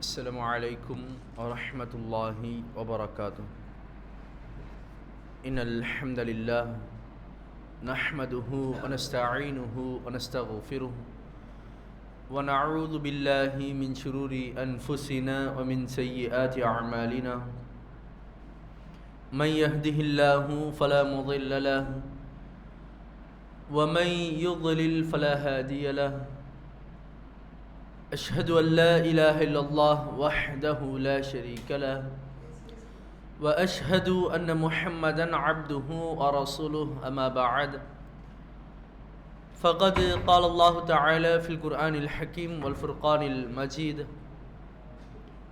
السلام عليكم ورحمة الله وبركاته. إن الحمد لله نحمده ونستعينه ونستغفره ونعوذ بالله من شرور أنفسنا ومن سيئات أعمالنا. من يهده الله فلا مضل له ومن يضلل فلا هادي له. أشهد أن لا إله إلا الله وحده لا شريك له وأشهد أن محمدا عبده ورسوله. أما بعد، فقد قال الله تعالى في القرآن الحكيم والفرقان المجيد: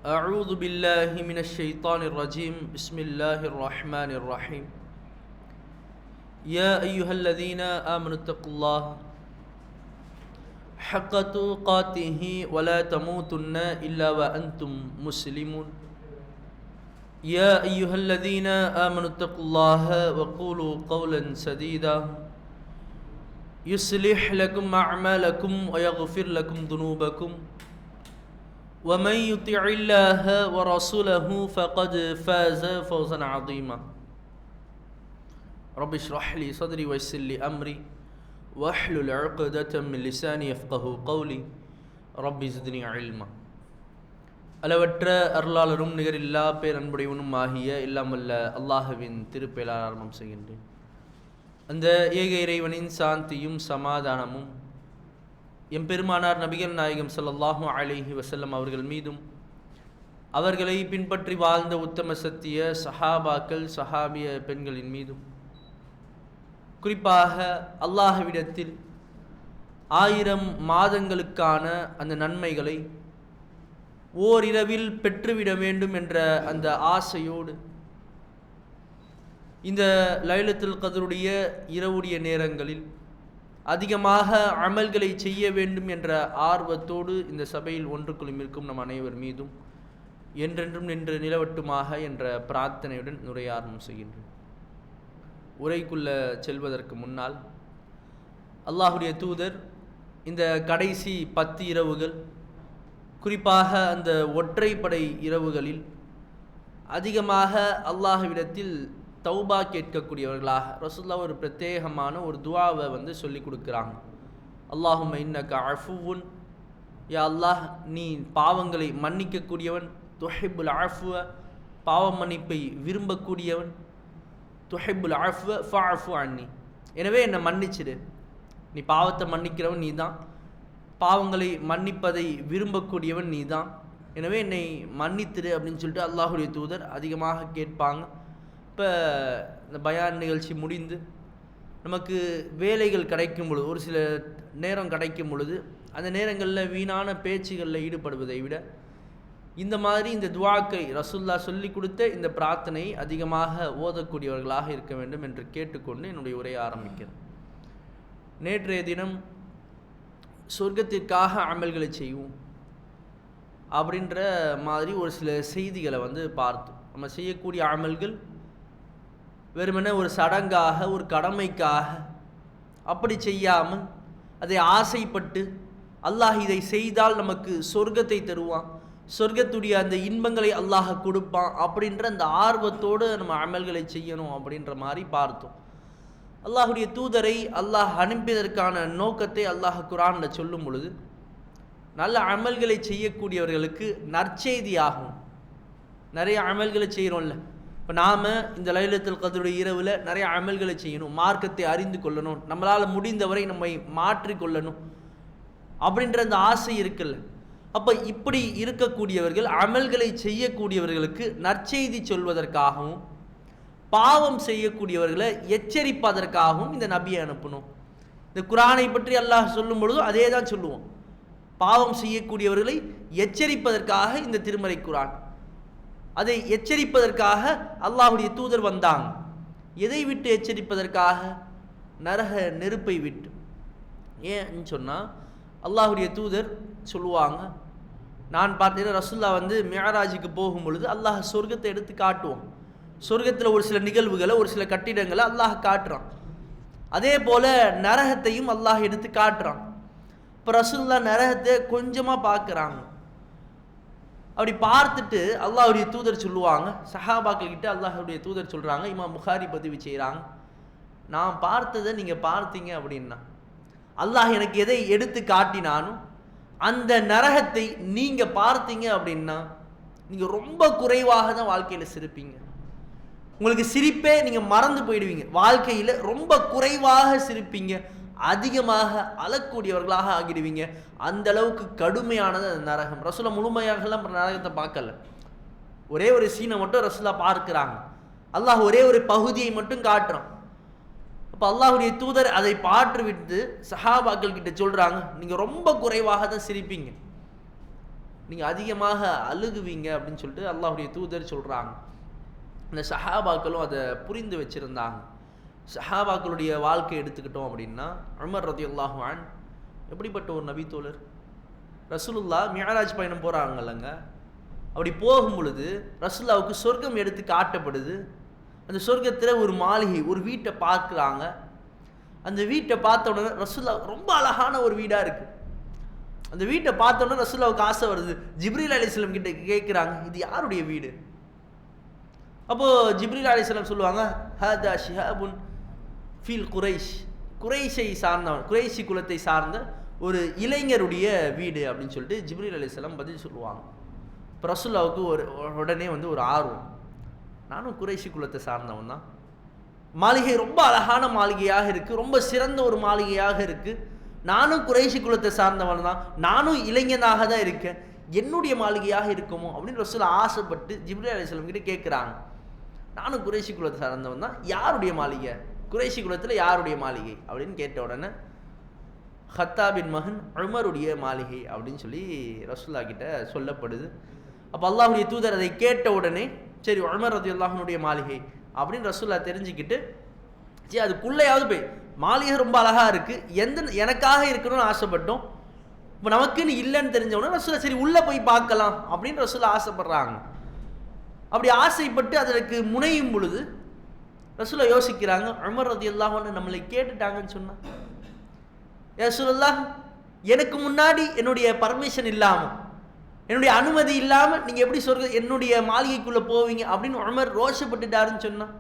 أعوذ بالله من الشيطان الرجيم. بسم الله الرحمن الرحيم. يا أيها الذين آمنوا اتقوا الله حق تقاته ولا تموتن إلا وأنتم مسلمون. يا أيها الذين آمنوا اتقوا الله وقولوا قولا سديدا يصلح لكم أعمالكم ويغفر لكم ذنوبكم ومن يطع الله ورسوله فقد فاز فوزا عظيما. رب اشرح لي صدري ويسر لي أمري واحلل عقدة من لساني يفقهوا قولي رب زدني علما. அளவற்ற அருளாளரும் நிகரில்லா பேரன்புடையவனும் ஆகிய இல்லாமல்ல அல்லாஹ்வின் திருப்பெயரால் ஆரம்பம் செய்கின்றேன். அந்த ஏக இறைவனின் சாந்தியும் சமாதானமும் எம்பெருமானார் நபிகள் நாயகம் ஸல்லல்லாஹு அலைஹி வஸல்லம் அவர்கள் மீதும், அவர்களை பின்பற்றி வாழ்ந்த உத்தம சத்திய சஹாபாக்கள் சஹாபிய பெண்களின் மீதும், குறிப்பாக அல்லாஹ்விடத்தில் 1000 மாதங்களுக்கான அந்த நன்மைகளை ஓரிரவில் பெற்றுவிட வேண்டும் என்ற அந்த ஆசையோடு இந்த லைலத்துல் கத்ருடைய இரவுடைய நேரங்களில் அதிகமாக அமல்களை செய்ய வேண்டும் என்ற ஆர்வத்தோடு இந்த சபையில் ஒன்று குழுமிருக்கும் நம் அனைவர் மீதும் என்றென்றும் நின்று நிலவட்டுமாக என்ற பிரார்த்தனையுடன் நுரையாரம்பம் செய்கின்றோம். உரைக்குள்ள செல்வதற்கு முன்னால் அல்லாஹுடைய தூதர் இந்த கடைசி 10 இரவுகள், குறிப்பாக அந்த ஒற்றைப்படை இரவுகளில் அதிகமாக அல்லாஹ்விடத்தில் தௌபா கேட்கக்கூடியவர்களாக ரசூலுல்லாஹ் ஒரு பிரத்யேகமான ஒரு துஆவை சொல்லி கொடுக்குறாங்க. அல்லாஹும்ம இன்னக அஃபுவுன், யா அல்லாஹ் நீ பாவங்களை மன்னிக்கக்கூடியவன், துஹிப்புல் அஃப்வ பாவ மன்னிப்பை விரும்பக்கூடியவன், துஹிப்புல் அஃப்வ ஃபஅஃபு அன்னி, எனவே என்னை மன்னிச்சிடு. நீ பாவத்தை மன்னிக்கிறவன் நீ தான், பாவங்களை மன்னிப்பதை விரும்பக்கூடியவன் நீ தான், எனவே என்னை மன்னித்திடு அப்படின்னு சொல்லிட்டு அல்லாஹுடைய தூதர் அதிகமாக கேட்பாங்க. இப்போ இந்த பயான் நிகழ்ச்சி முடிந்து நமக்கு வேலைகள் கிடைக்கும் பொழுது, ஒரு சில நேரம் கிடைக்கும் பொழுது, அந்த நேரங்களில் வீணான பேச்சுகளில் ஈடுபடுவதை விட இந்த மாதிரி இந்த துஆக்கை ரசூலுல்லாஹ் சொல்லி கொடுத்த இந்த பிரார்த்தனையை அதிகமாக ஓதக்கூடியவர்களாக இருக்க வேண்டும் என்று கேட்டுக்கொண்டு என்னுடைய உரையை ஆரம்பிக்கிறேன். நேற்றைய தினம் சொர்க்கத்திற்காக அமல்களை செய்வோம் அப்படின்ற மாதிரி ஒரு சில செய்திகளை பார்த்தோம். நம்ம செய்யக்கூடிய அமல்கள் வெறுமனே ஒரு சடங்காக, ஒரு கடமைக்காக அப்படி செய்யாமல், அதை ஆசைப்பட்டு அல்லாஹ் இதை செய்தால் நமக்கு சொர்க்கத்தை தருவான், சொர்க்கத்துடைய அந்த இன்பங்களை அல்லாஹ் கொடுப்பான் அப்படின்ற அந்த ஆர்வத்தோடு நம்ம அமல்களை செய்யணும் அப்படின்ற மாதிரி பார்த்தோம். அல்லாஹுடைய தூதரை அல்லாஹ் அனுப்பியதற்கான நோக்கத்தை அல்லாஹ் குர்ஆனில் சொல்லும் பொழுது, நல்ல அமல்களை செய்யக்கூடியவர்களுக்கு நற்செய்தி ஆகும். நிறைய அமல்களை செய்கிறோம்ல, இப்போ நாம் இந்த லைலத்துல் கத்ருடைய இரவில் நிறைய அமல்களை செய்யணும், மார்க்கத்தை அறிந்து கொள்ளணும், நம்மளால் முடிந்தவரை நம்மை மாற்றிக்கொள்ளணும் அப்படின்ற அந்த ஆசை இருக்குல்ல. அப்போ இப்படி இருக்கக்கூடியவர்கள் அமல்களை செய்யக்கூடியவர்களுக்கு நற்செய்தி சொல்வதற்காகவும், பாவம் செய்யக்கூடியவர்களை எச்சரிப்பதற்காகவும் இந்த நபியை அனுப்பணும். இந்த குர்ஆனை பற்றி அல்லாஹ் சொல்லும் பொழுதும் அதே தான் சொல்லுவோம். பாவம் செய்யக்கூடியவர்களை எச்சரிப்பதற்காக இந்த திருமறை குர்ஆன், அதை எச்சரிப்பதற்காக அல்லாஹுடைய தூதர் வந்தாங்க. எதை விட்டு எச்சரிப்பதற்காக? நரக நெருப்பை விட்டு. ஏன்னு சொன்னால் அல்லாஹுடைய தூதர் சொல்லுவாங்க, நான் பார்த்தீங்கன்னா ரசூலுல்லாஹ் மிஅராஜுக்கு போகும் பொழுது அல்லாஹ் சொர்க்கத்தை எடுத்து காட்டுவோம். சொர்க்கத்தில் ஒரு சில நிகழ்வுகளை, ஒரு சில கட்டிடங்களை அல்லாஹ் காட்டுறான். அதே போல் நரகத்தையும் அல்லாஹ் எடுத்து காட்டுறான். இப்போ ரசூலுல்லாஹ் நரகத்தை கொஞ்சமாக பார்க்குறாங்க. அப்படி பார்த்துட்டு அல்லாஹ்வுடைய தூதர் சொல்லுவாங்க, சஹாபாக்கள் கிட்ட அல்லாஹ்வுடைய தூதர் சொல்றாங்க, இமாம் புகாரி பதிவு செய்கிறாங்க, நான் பார்த்ததை நீங்க பார்த்தீங்க அப்படின்னா, அல்லாஹ் எனக்கு எதை எடுத்து காட்டினாலும் அந்த நரகத்தை நீங்க பார்த்தீங்க அப்படின்னா நீங்க ரொம்ப குறைவாக தான் வாழ்க்கையில சிரிப்பீங்க. உங்களுக்கு சிரிப்பே நீங்க மறந்து போயிடுவீங்க. வாழ்க்கையில ரொம்ப குறைவாக சிரிப்பீங்க, அதிகமாக அழக்கூடியவர்களாக ஆகிடுவீங்க. அந்த அளவுக்கு கடுமையானது அந்த நரகம். ரசூலா முழுமையாகலாம் நரகத்தை பார்க்கல, ஒரே ஒரு சீனை மட்டும் ரசூலா பார்க்கிறாங்க. அல்லாஹ் ஒரே ஒரு பகுதியை மட்டும் காட்டுறான். அப்போ அல்லாஹ்வுடைய தூதர் அதை பாற்று விட்டு சஹாபாக்கள் கிட்ட சொல்றாங்க, நீங்க ரொம்ப குறைவாக தான் சிரிப்பீங்க, நீங்க அதிகமாக அழுகுவீங்க அப்படின்னு சொல்லிட்டு அல்லாஹ்வுடைய தூதர் சொல்றாங்க. இந்த சஹாபாக்களும் அதை புரிந்து வச்சிருந்தாங்க. சஹாபாக்களுடைய வாழ்க்கை எடுத்துக்கிட்டோம் அப்படின்னா, உமர் ரலியல்லாஹு அன்ஹு எப்படிப்பட்ட ஒரு நபி தோழர். ரசூலுல்லாஹ் மிஅராஜ் பயணம் போறாங்கல்லங்க, அப்படி போகும் பொழுது ரசூலுல்லாவுக்கு சொர்க்கம் எடுத்து காட்டப்படுது. அந்த சொர்க்கத்தில் ஒரு மாளிகை, ஒரு வீட்டை பார்க்குறாங்க. அந்த வீட்டை பார்த்த உடனே ரசூலுல்லாஹ் ரொம்ப அழகான ஒரு வீடாக இருக்கு. அந்த வீட்டை பார்த்த உடனே ரசூலுல்லாவுக்கு ஆசை வருது. ஜிப்ரீல் அலைஹிஸ்ஸலாம் கிட்ட கேட்குறாங்க, இது யாருடைய வீடு? அப்போது ஜிப்ரீல் அலைஹிஸ்ஸலாம் சொல்லுவாங்க, ஹாதா ஷிஹாபுன் ஃபீல் குரைஷ், குரைஷை சார்ந்தவன், குரைஷி குலத்தை சார்ந்த ஒரு இளைஞருடைய வீடு அப்படின்னு சொல்லிட்டு ஜிப்ரீல் அலைஹிஸ்ஸலாம் பதில் சொல்லுவாங்க. இப்போ ரசூலுல்லாவுக்கு உடனே ஒரு ஆர்வம், நானும் குரைஷி குலத்தை சார்ந்தவன் தான், மாளிகை ரொம்ப அழகான மாளிகையாக இருக்குது, ரொம்ப சிறந்த ஒரு மாளிகையாக இருக்குது, நானும் குரைஷி குலத்தை சார்ந்தவன் தான், நானும் இளைஞனாக தான் இருக்கேன், என்னுடைய மாளிகையாக இருக்குமோ அப்படின்னு ரசூலுல்லாஹ் ஆசைப்பட்டு ஜிப்ரீல் அலைஹிஸ்ஸலாம் கிட்ட கேட்குறாங்க. நானும் குரைஷி குலத்தை சார்ந்தவன் தான், யாருடைய மாளிகை, குரைஷி குலத்தில் யாருடைய மாளிகை அப்படின்னு கேட்ட உடனே ஹத்தாபின் மகன் உமருடைய மாளிகை அப்படின்னு சொல்லி ரசூலுல்லாஹ் கிட்ட சொல்லப்படுது. அப்போ அல்லாஹ்வுடைய தூதர் அதை கேட்ட உடனே, சரி உமர் ரலியல்லாஹு அன்ஹுடைய மாளிகை அப்படின்னு ரசூலுல்லாஹ் தெரிஞ்சுக்கிட்டு, சரி அதுக்குள்ளேயாவது போய், மாளிகை ரொம்ப அழகாக இருக்குது, எனக்காக இருக்கணும்னு ஆசைப்பட்டோம், இப்போ நமக்குன்னு இல்லைன்னு தெரிஞ்ச உடனே ரசூலுல்லாஹ் சரி உள்ளே போய் பார்க்கலாம் அப்படின்னு ரசூலுல்லாஹ் ஆசைப்படுறாங்க. அப்படி ஆசைப்பட்டு அதற்கு முனையும் பொழுது ரசூலுல்லாஹ் யோசிக்கிறாங்க, உமர் ரலியல்லாஹு அன்ஹு நம்மளை கேட்டுட்டாங்கன்னு சொன்னா, ரசூலுல்லாஹ் எனக்கு முன்னாடி என்னுடைய பர்மிஷன் இல்லாமல், என்னுடைய அனுமதி இல்லாமல் நீங்கள் எப்படி என்னுடைய மாளிகைக்குள்ளே போவீங்க அப்படின்னு உமர் ரோஷப்பட்டுட்டாருன்னு சொன்னால்,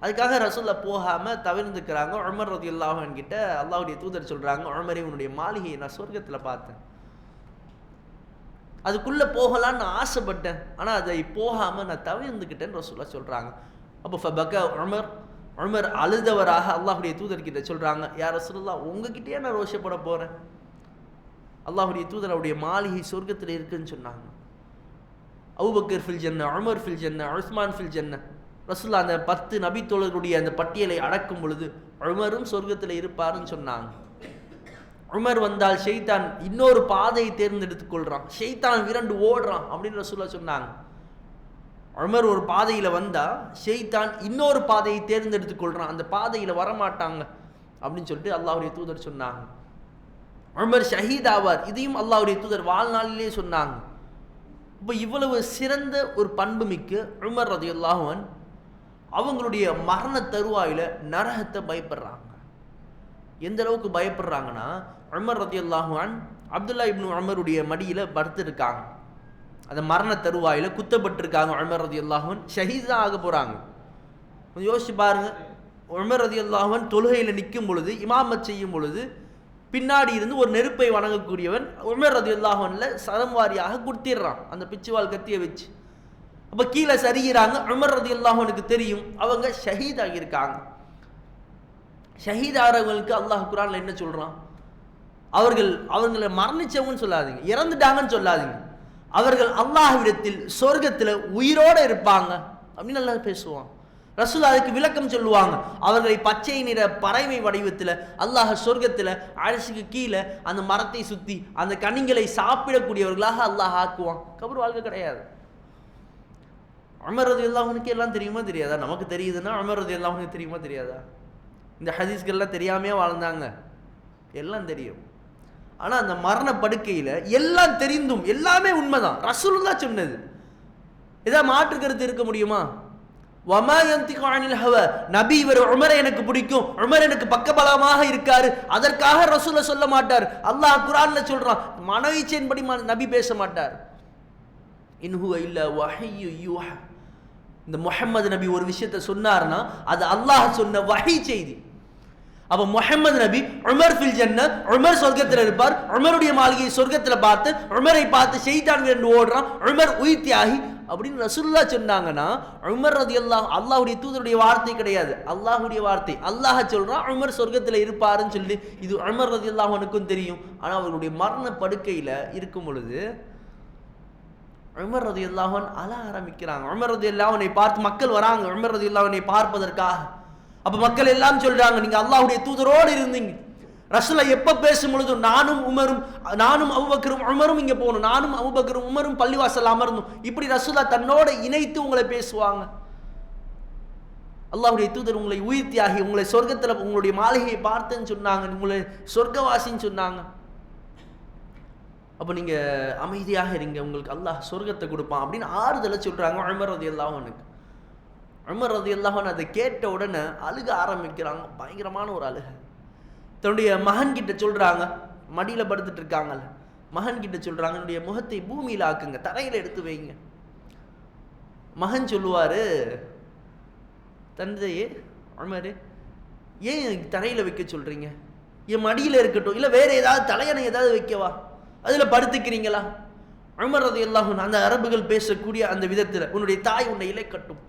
அதுக்காக ரசூலுல்லாஹ் போகாமல் தவிர்த்துக்கிறாங்க. உமர் ரலியல்லாஹு அன்ஹு கிட்ட அல்லாஹ்வுடைய தூதர் சொல்கிறாங்க, உமரே உன்னுடைய மாளிகையை நான் சொர்க்கத்தில் பார்த்தேன், அதுக்குள்ளே போகலான்னு நான் ஆசைப்பட்டேன், ஆனால் அதை போகாமல் நான் தவிர்த்துக்கிட்டேன்னு ரசூலுல்லாஹ் சொல்கிறாங்க. அப்போ ஃபபக்கா உமர் அழுதவராக அல்லாஹ்வுடைய தூதர்கிட்ட சொல்கிறாங்க, யா ரசூலுல்லாஹ் உங்ககிட்டயே நான் ரோஷப்பட போகிறேன், அல்லாஹ்வுடைய தூதர் அவருடைய மாளிகை சொர்க்கத்தில் இருக்குன்னு சொன்னாங்க. அபூபக்கர் ஃபில் ஜன்ன, உமர் ஃபில் ஜன்ன, உஸ்மான் ஃபில் ஜன்ன. ரசூலுல்லாஹ் அந்த 10 நபி தோழர்களுடைய அந்த பட்டியலை அடக்கும் பொழுது உமரும் சொர்க்கத்தில் இருப்பாருன்னு சொன்னாங்க. உமர் வந்தால் ஷைத்தான் இன்னொரு பாதையை தேர்ந்தெடுத்துக் கொள்றான், ஷைத்தான் விரண்டு ஓடுறான் அப்படின்னு ரசூலுல்லாஹ் சொன்னாங்க. உமர் ஒரு பாதையில் வந்தால் ஷைத்தான் இன்னொரு பாதையை தேர்ந்தெடுத்துக் கொள்றான், அந்த பாதையில் வரமாட்டாங்க அப்படின்னு சொல்லிட்டு அல்லாஹ்வுடைய தூதர் சொன்னாங்க. உமர் ஷஹீத் ஆவார், இதையும் அல்லாஹ்வுடைய தூதர் வாழ்நாளிலே சொன்னாங்க. இப்போ இவ்வளவு சிறந்த ஒரு பண்பு மிக்க உமர் ரலியல்லாஹு அன்ஹு அவங்களுடைய மரண தருவாயில் நரகத்தை பயப்படுறாங்க. எந்த அளவுக்கு பயப்படுறாங்கன்னா, உமர் ரலியல்லாஹு அன்ஹு அப்துல்லா இப்னு உமருடைய மடியில் படுத்திருக்காங்க, அந்த மரண தருவாயில் குத்தப்பட்டிருக்காங்க. உமர் ரலியல்லாஹு அன்ஹு ஷஹீத் தான் ஆக போகிறாங்க. கொஞ்சம் யோசிச்சு பாருங்க, உமர் ரலியல்லாஹு அன்ஹு தொழுகையில் நிற்கும் பொழுது, இமாமத் செய்யும் பொழுது பின்னாடி இருந்து ஒரு நெருப்பை வணங்கக்கூடியவன் உமர் ரலியல்லாஹு அன்ஹு சரம்வாரியாக குத்திடுறான் அந்த பிச்சுவால் கத்தியை வச்சு. அப்போ கீழே சரிகிறாங்க. உமர் ரலியல்லாஹு அன்ஹுக்கு தெரியும் அவங்க ஷஹீத் ஆகியிருக்காங்க. ஷஹீத் ஆகிறவங்களுக்கு அல்லாஹ் குர்ஆன்ல என்ன சொல்றான், அவர்களை மரணிச்சவங்கன்னு சொல்லாதீங்க, இறந்துட்டாங்கன்னு சொல்லாதீங்க, அவர்கள் அல்லாஹ்விடத்தில் சொர்க்கத்தில் உயிரோடு இருப்பாங்க அப்படின்னு நல்லா பேசுவான். ரசூல் அதுக்கு விளக்கம் சொல்லுவாங்க, அவர்களை பச்சை நிற பறவை வடிவத்தில் அல்லாஹ் சொர்க்கத்தில் அரிசிக்கு கீழே அந்த மரத்தை சுற்றி அந்த கனிகளை சாப்பிடக்கூடியவர்களாக அல்லாஹ் ஆக்குவான். கபர் வாழ்க்கை கிடையாது. உமர் ரலியல்லாஹு அன்ஹுக்கு எல்லாம் தெரியுமா தெரியாதா? நமக்கு தெரியுதுன்னா உமர் ரலியல்லாஹு அன்ஹுக்கு தெரியுமா தெரியாதா? இந்த ஹதீஸ்கள்லாம் தெரியாமையே வாழ்ந்தாங்க, எல்லாம் தெரியும். ஆனால் அந்த மரண படுக்கையில் எல்லாம் தெரிந்தும் எல்லாமே உண்மைதான், ரசூலுல்லாஹ் சொன்னது. ஏதாவது மாற்று கருத்து இருக்க முடியுமா? வமா யந்திகு அனில் ஹவா, நபி இவர் உமரை எனக்கு பிடிக்கும், உமர் எனக்கு பக்கபலமாக இருக்காரு, அதற்காக ரசூலுல்லாஹ் சொல்ல மாட்டார். அல்லாஹ் குர்ஆன்ல சொல்றான், மனோயிச்சையின்படி நபி பேச மாட்டார். இன் ஹுவ இல்லா வஹய்யு யூஹா. இந்த முஹம்மது நபி ஒரு விஷயத்தை சொன்னார்னா அது அல்லாஹ் சொன்ன வஹி செய்தி. அப்ப முஹம்மது நபி உமர் ஃபில் ஜன்னத், உமர் சொர்க்கத்தில் இருப்பார், உமருடைய மாளிகை சொர்க்கத்தில் பார்த்து உமரை பார்த்து ஷைத்தான் என்று ஓடுறான், உமர் உயிர் தியாகி அப்படின்னு ரசூலுல்லாஹ் சொன்னாங்கன்னா உமர் ரலியல்லாஹு அல்லாஹ்வுடைய தூதருடைய வார்த்தை கிடையாது, அல்லாஹ்வுடைய வார்த்தை. அல்லாஹ் சொல்றான் உமர் சொர்க்கத்தில் இருப்பாருன்னு சொல்லி. இது உமர் ரலியல்லாஹு அன்ஹுக்கும் தெரியும். ஆனா அவருடைய மரண படுக்கையில இருக்கும் பொழுது உமர் ரலியல்லாஹு அன்ஹு அழ ஆரம்பிக்கிறாங்க. உமர் ரலியல்லாஹு அன்ஹை பார்த்து மக்கள் வராங்க உமர் ரலியல்லாஹு அன்ஹை பார்ப்பதற்காக. அப்ப மக்கள் எல்லாம் சொல்றாங்க, நீங்க அல்லாஹ்வுடைய தூதரோடு இருந்தீங்க. ரசூலுல்லாஹ் எப்ப பேசும் பொழுதும் நானும் அபூபக்கரும் உமரும் இங்க போகணும், நானும் அபூபக்கரும் உமரும் பள்ளிவாசல் அமர்ந்தோம், இப்படி ரசூலுல்லாஹ் தன்னோட இணைத்து உங்களை பேசுவாங்க. அல்லாஹ்வுடைய தூதர் உங்களை உயிர் தியாகி, உங்களை சொர்க்கத்தில் உங்களுடைய மாளிகையை பார்த்தேன்னு சொன்னாங்க, உங்களை சொர்க்கவாசின்னு சொன்னாங்க. அப்ப நீங்க அமைதியாக இருங்க, உங்களுக்கு அல்லாஹ் சொர்க்கத்தை கொடுப்பான் அப்படின்னு ஆறுதலை சொல்றாங்க உமர் ரலியல்லாஹு அன்ஹு. உமர் ரலியல்லாஹு அன்ஹு அதை கேட்ட உடனே அழுக ஆரம்பிக்கிறாங்க. பயங்கரமான ஒரு அழுக. தன்னுடைய மகன் கிட்ட சொல்றாங்க, மடியில படுத்துட்டு இருக்காங்கல்ல, மகன் கிட்ட சொல்றாங்க, என்னுடைய முகத்தை பூமியில ஆக்குங்க, தரையில எடுத்து வைங்க. மகன் சொல்லுவாரு, தந்தையே உமர், ஏன் தரையில வைக்க சொல்றீங்க? என் மடியில இருக்கட்டும், இல்ல வேற ஏதாவது தலையணை ஏதாவது வைக்கவா, அதுல படுத்துக்கிறீங்களா? உமர் ரலியல்லாஹு அன்ஹு அந்த அரபுகள் பேசக்கூடிய அந்த விதத்துல, உன்னுடைய தாய் உன்னை இலை கட்டும்,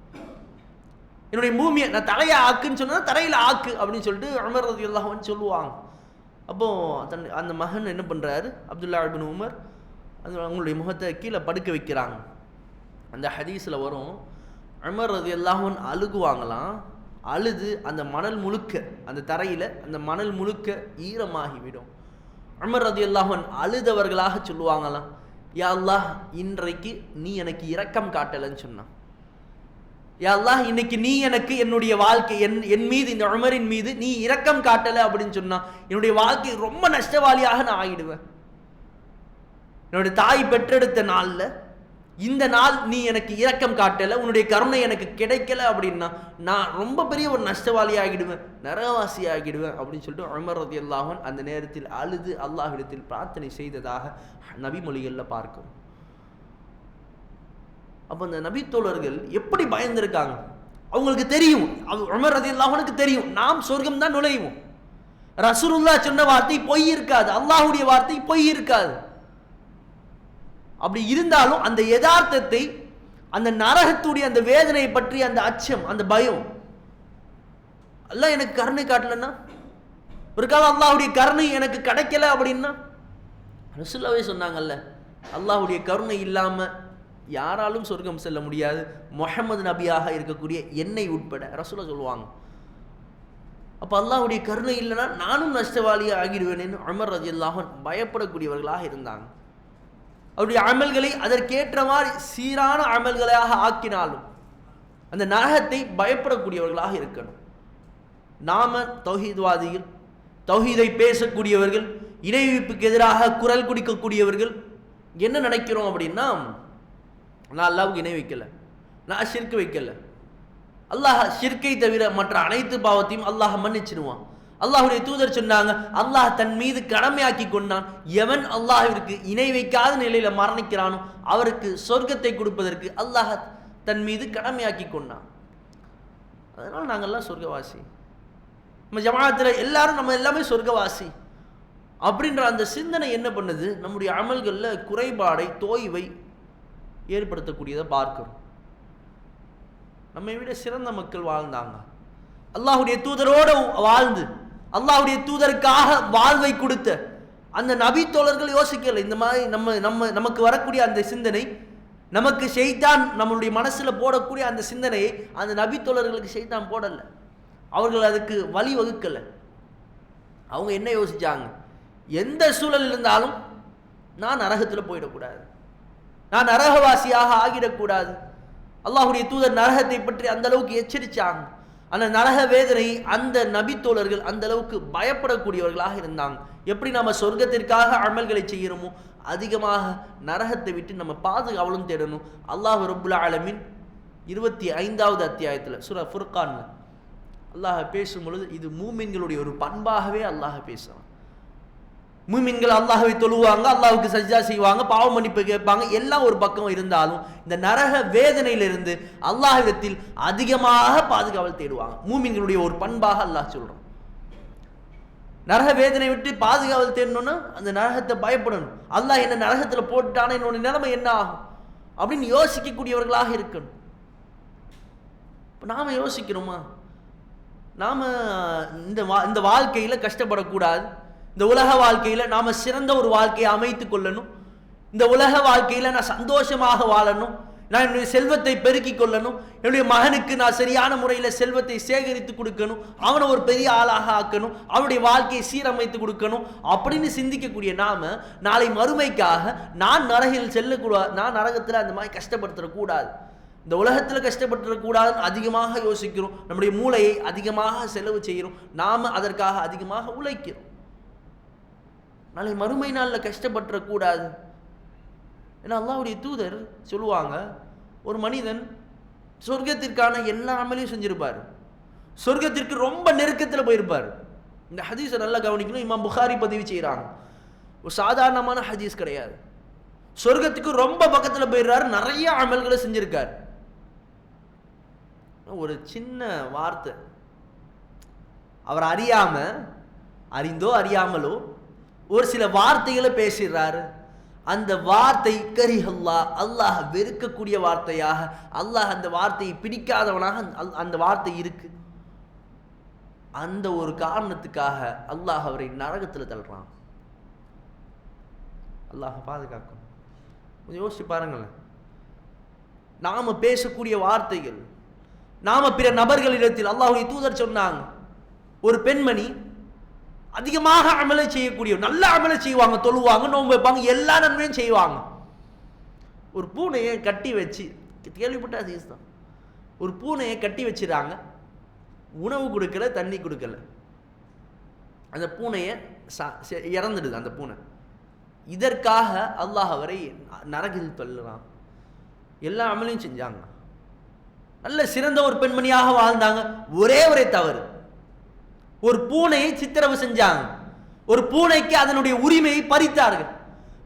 என்னுடைய பூமியை நான் தலையை ஆக்குன்னு சொன்னா தரையில ஆக்கு அப்படின்னு சொல்லிட்டு உமர் ரலியல்லாஹு அன்ஹு சொல்லுவாங்க. அப்போ அந்த மகன் என்ன பண்றாரு, அப்துல்லா இப்னு உமர் அவங்களுடைய முகத்தை கீழே படுக்க வைக்கிறாங்க. அந்த ஹதீஸ்ல வரும், உமர் ரலியல்லாஹு அன்ஹு அழுகுவாங்களாம். அழுது அந்த மணல் முழுக்க, அந்த தரையில அந்த மணல் முழுக்க ஈரமாகிவிடும். உமர் ரலியல்லாஹு அன்ஹு அழுதவர்களாக சொல்லுவாங்களாம், யா அல்லாஹ், இன்றைக்கு நீ எனக்கு இரக்கம் காட்டலன்னு சொன்னான். யா அல்லாஹ், இன்னைக்கு நீ எனக்கு என்னுடைய வாழ்க்கை என் மீது, இந்த உமரின் மீது நீ இரக்கம் காட்டல அப்படின்னு சொன்னா என்னுடைய வாழ்க்கை ரொம்ப நஷ்டவாளியாக நான் ஆகிடுவேன். என்னுடைய தாய் பெற்றெடுத்த நாள்ல இந்த நாள் நீ எனக்கு இரக்கம் காட்டல, உன்னுடைய கருணை எனக்கு கிடைக்கல அப்படின்னா நான் ரொம்ப பெரிய ஒரு நஷ்டவாளி ஆகிடுவேன், நரகவாசி ஆகிடுவேன் அப்படின்னு சொல்லிட்டு உமர் ரலியல்லாஹு அன்ஹு அந்த நேரத்தில் அழுது அல்லாஹ்விடத்தில் பிரார்த்தனை செய்ததாக நபி மொழிகள்ல பார்க்கிறோம். அப்ப அந்த நபி தோழர்கள் எப்படி பயந்திருக்காங்க, அவங்களுக்கு தெரியும், உமர் ரலியல்லாஹு அன்ஹுக்கு தெரியும் நாம் சொர்க்கம் தான் நுழைவோம். ரசூலுல்லாஹ் சொன்ன வார்த்தை பொய் இருக்காது, அல்லாஹ்வுடைய வார்த்தை பொய் இருக்காது. அப்படி இருந்தாலும் அந்த யதார்த்தத்தை, அந்த நரகத்துடைய அந்த வேதனையை பற்றி அந்த அச்சம், அந்த பயம், அல்லாஹ் எனக்கு கருணை காட்டலன்னா, ஒரு காலம் அல்லாஹ்வுடைய கருணை எனக்கு கிடைக்கல அப்படின்னா, ரசூலுல்லாஹ்வே சொன்னாங்கல்ல, அல்லாஹ்வுடைய கருணை இல்லாம யாராலும் சொர்க்கம் செல்ல முடியாது, முஹம்மது நபியாக இருக்கக்கூடிய என்னை உட்பட ரசூலுல்லாஹ் சொல்லுவாங்க. அப்ப அல்லாஹ்வுடைய கருணை இல்லைன்னா நானும் நஷ்டவாளியாக ஆகிடுவேன்னு உமர் ரலியல்லாஹு அன்ஹு பயப்படக்கூடியவர்களாக இருந்தாங்க. அவருடைய அமல்களை அதற்கேற்ற மாதிரி சீரான அமல்களாக ஆக்கினாலும் அந்த நரகத்தை பயப்படக்கூடியவர்களாக இருக்கணும். நாம தௌஹீத்வாதிகள், தௌஹீதை பேசக்கூடியவர்கள், இணை வைப்புக்கு எதிராக குரல் கொடுக்கக்கூடியவர்கள் என்ன நினைக்கிறோம் அப்படின்னா, நான் அல்லாஹ்வுக்கு இணை வைக்கல, நான் ஷிர்க் வைக்கல, அல்லாஹ் ஷிர்க்கை தவிர மற்ற அனைத்து பாவத்தையும் அல்லாஹ் மன்னிச்சிடுவான். அல்லாஹ்வுடைய தூதர் சொன்னாங்க, அல்லாஹ் தன் மீது கடமையாக்கி கொண்டான், எவன் அல்லாஹ்விற்கு இணை வைக்காத நிலையில மரணிக்கிறானோ அவருக்கு சொர்க்கத்தை கொடுப்பதற்கு அல்லாஹ் தன் மீது கடமையாக்கி கொண்டான். அதனால நாங்கள்லாம் சொர்க்கவாசி, நம்ம ஜமாத்துல எல்லாரும் நம்ம எல்லாமே சொர்க்கவாசி அப்படின்ற அந்த சிந்தனை என்ன பண்ணுது, நம்முடைய அமல்கள்ல குறைபாடை, தோய்வை ஏற்படுத்தக்கூடியதை பார்க்கிறோம். நம்மை விட சிறந்த மக்கள் வாழ்ந்தாங்க, அல்லாஹ்வுடைய தூதரோடு வாழ்ந்து அல்லாஹ்வுடைய தூதருக்காக வாழ்வை கொடுத்த அந்த நபி தோழர்கள் யோசிக்கல. இந்த மாதிரி நமக்கு வரக்கூடிய அந்த சிந்தனை, நமக்கு ஷைத்தான் நம்மளுடைய மனசுல போடக்கூடிய அந்த சிந்தனையை அந்த நபி தோழர்களுக்கு ஷைத்தான் போடல, அவர்கள் அதுக்கு வழி வகுக்கல. அவங்க என்ன யோசிச்சாங்க, எந்த சூழல் இருந்தாலும் நான் நரகத்தில் போயிடக்கூடாது, நான் நரகவாசியாக ஆகிடக்கூடாது. அல்லாஹ்வுடைய தூதர் நரகத்தை பற்றி அந்த அளவுக்கு எச்சரிச்சாங்க. அந்த நரக வேதனை அந்த நபி தோழர்கள் அந்த அளவுக்கு பயப்படக்கூடியவர்களாக இருந்தாங்க. எப்படி நம்ம சொர்க்கத்திற்காக அமல்களை செய்யணுமோ அதிகமாக நரகத்தை விட்டு நம்ம பாதுகாவலும் தேடணும். அல்லாஹ் ரப்புல் ஆலமீன் 25வது அத்தியாயத்தில் சூரா ஃபுர்கான்ல அல்லாஹ் பேசும் பொழுது இது மூமின்களுடைய ஒரு பண்பாகவே அல்லாஹ் பேசுறான். முஃமின்கள் அல்லாஹ்வை தொழுவாங்க, அல்லாஹ்வுக்கு சஜ்ஜா செய்வாங்க, பாவ மன்னிப்பு கேட்பாங்க, எல்லாம் ஒரு பக்கம் இருந்தாலும் இந்த நரக வேதனையிலிருந்து அல்லாஹ்விடத்தில் அதிகமாக பாதுகாவல் தேடுவாங்க. முஃமின்களுடைய ஒரு பண்பாக அல்லாஹ் சொல்றான். நரக வேதனை விட்டு பாதுகாவல் தேடணும்னா அந்த நரகத்தை பயப்படணும். அல்லாஹ் என்ன நரகத்தில் போட்டான என்னோட நிலைமை என்ன ஆகும் அப்படின்னு யோசிக்கக்கூடியவர்களாக இருக்கணும். இப்போ நாம் யோசிக்கிறோமா? நாம் இந்த வாழ்க்கையில் கஷ்டப்படக்கூடாது, இந்த உலக வாழ்க்கையில் நாம் சிறந்த ஒரு வாழ்க்கையை அமைத்து கொள்ளணும், இந்த உலக வாழ்க்கையில் நான் சந்தோஷமாக வாழணும், நான் என்னுடைய செல்வத்தை பெருக்கிக் கொள்ளணும், என்னுடைய மகனுக்கு நான் சரியான முறையில் செல்வத்தை சேகரித்து கொடுக்கணும், அவனை ஒரு பெரிய ஆளாக ஆக்கணும், அவனுடைய வாழ்க்கையை சீரமைத்து கொடுக்கணும் அப்படின்னு சிந்திக்கக்கூடிய நாம நாளை மறுமைக்காக நான் நரகில் செல்லக்கூடாது, நான் நரகத்தில் அந்த மாதிரி கஷ்டப்படுத்தக்கூடாது, இந்த உலகத்தில் கஷ்டப்பட்டுறக்கூடாதுன்னு அதிகமாக யோசிக்கிறோம். நம்முடைய மூளையை அதிகமாக செலவு செய்கிறோம், நாம் அதற்காக அதிகமாக உழைக்கிறோம். நாளை மறுமை நாளில் கஷ்டப்பட்டுறக்கூடாது. ஏன்னா அல்லாஹ்வுடைய தூதர் சொல்லுவாங்க, ஒரு மனிதன் சொர்க்கத்திற்கான எல்லா அமலையும் செஞ்சிருப்பார், சொர்க்கத்திற்கு ரொம்ப நெருக்கத்தில் போயிருப்பார். இந்த ஹதீஸை நல்லா கவனிக்கணும். இமாம் புகாரி பதிவு செய்கிறாங்க. ஒரு சாதாரணமான ஹதீஸ் கிடையாது. சொர்க்கத்துக்கு ரொம்ப பக்கத்தில் போயிடுறாரு, நிறைய அமல்களை செஞ்சிருக்கார். ஒரு சின்ன வார்த்தை அவர் அறிந்தோ அறியாமலோ ஒரு சில வார்த்தைகளை பேசுகிறாரு. அந்த வார்த்தை கரிஹல்லா, அல்லாஹ் வெறுக்கக்கூடிய வார்த்தையாக, அல்லாஹ் அந்த வார்த்தையை பிடிக்காதவனாக அந்த வார்த்தை இருக்கு. அந்த ஒரு காரணத்துக்காக அல்லாஹ் அவரை நரகத்தில் தள்ளுறான். அல்லாஹ் பாதுகாக்கும். யோசிச்சு பாருங்களேன், நாம பேசக்கூடிய வார்த்தைகள், நாம பிற நபர்களிடத்தில், அல்லாஹ்வுடைய தூதர் சொன்னாங்க, ஒரு பெண்மணி அதிகமாக அமலை செய்யக்கூடிய, நல்ல அமலை செய்வாங்க, தொழுவாங்க, நோன்பு வைப்பாங்க, எல்லா நன்மையும் செய்வாங்க. ஒரு பூனையை கட்டி வச்சு, கேள்விப்பட்ட ஹதீஸ் தான், ஒரு பூனையை கட்டி வச்சுறாங்க, உணவு கொடுக்கல, தண்ணி கொடுக்கல, அந்த பூனையை இறந்துடுது. அந்த பூனை இதற்காக அல்லாஹ் அவரை நரகில் தள்ளுறான். எல்லா அமலையும் செஞ்சாங்க, நல்ல சிறந்த ஒரு பெண்மணியாக வாழ்ந்தாங்க. ஒரே தவறு, ஒரு பூனையை சித்திரவு செஞ்சாங்க, ஒரு பூனைக்கு அதனுடைய உரிமையை பறித்தார்கள்.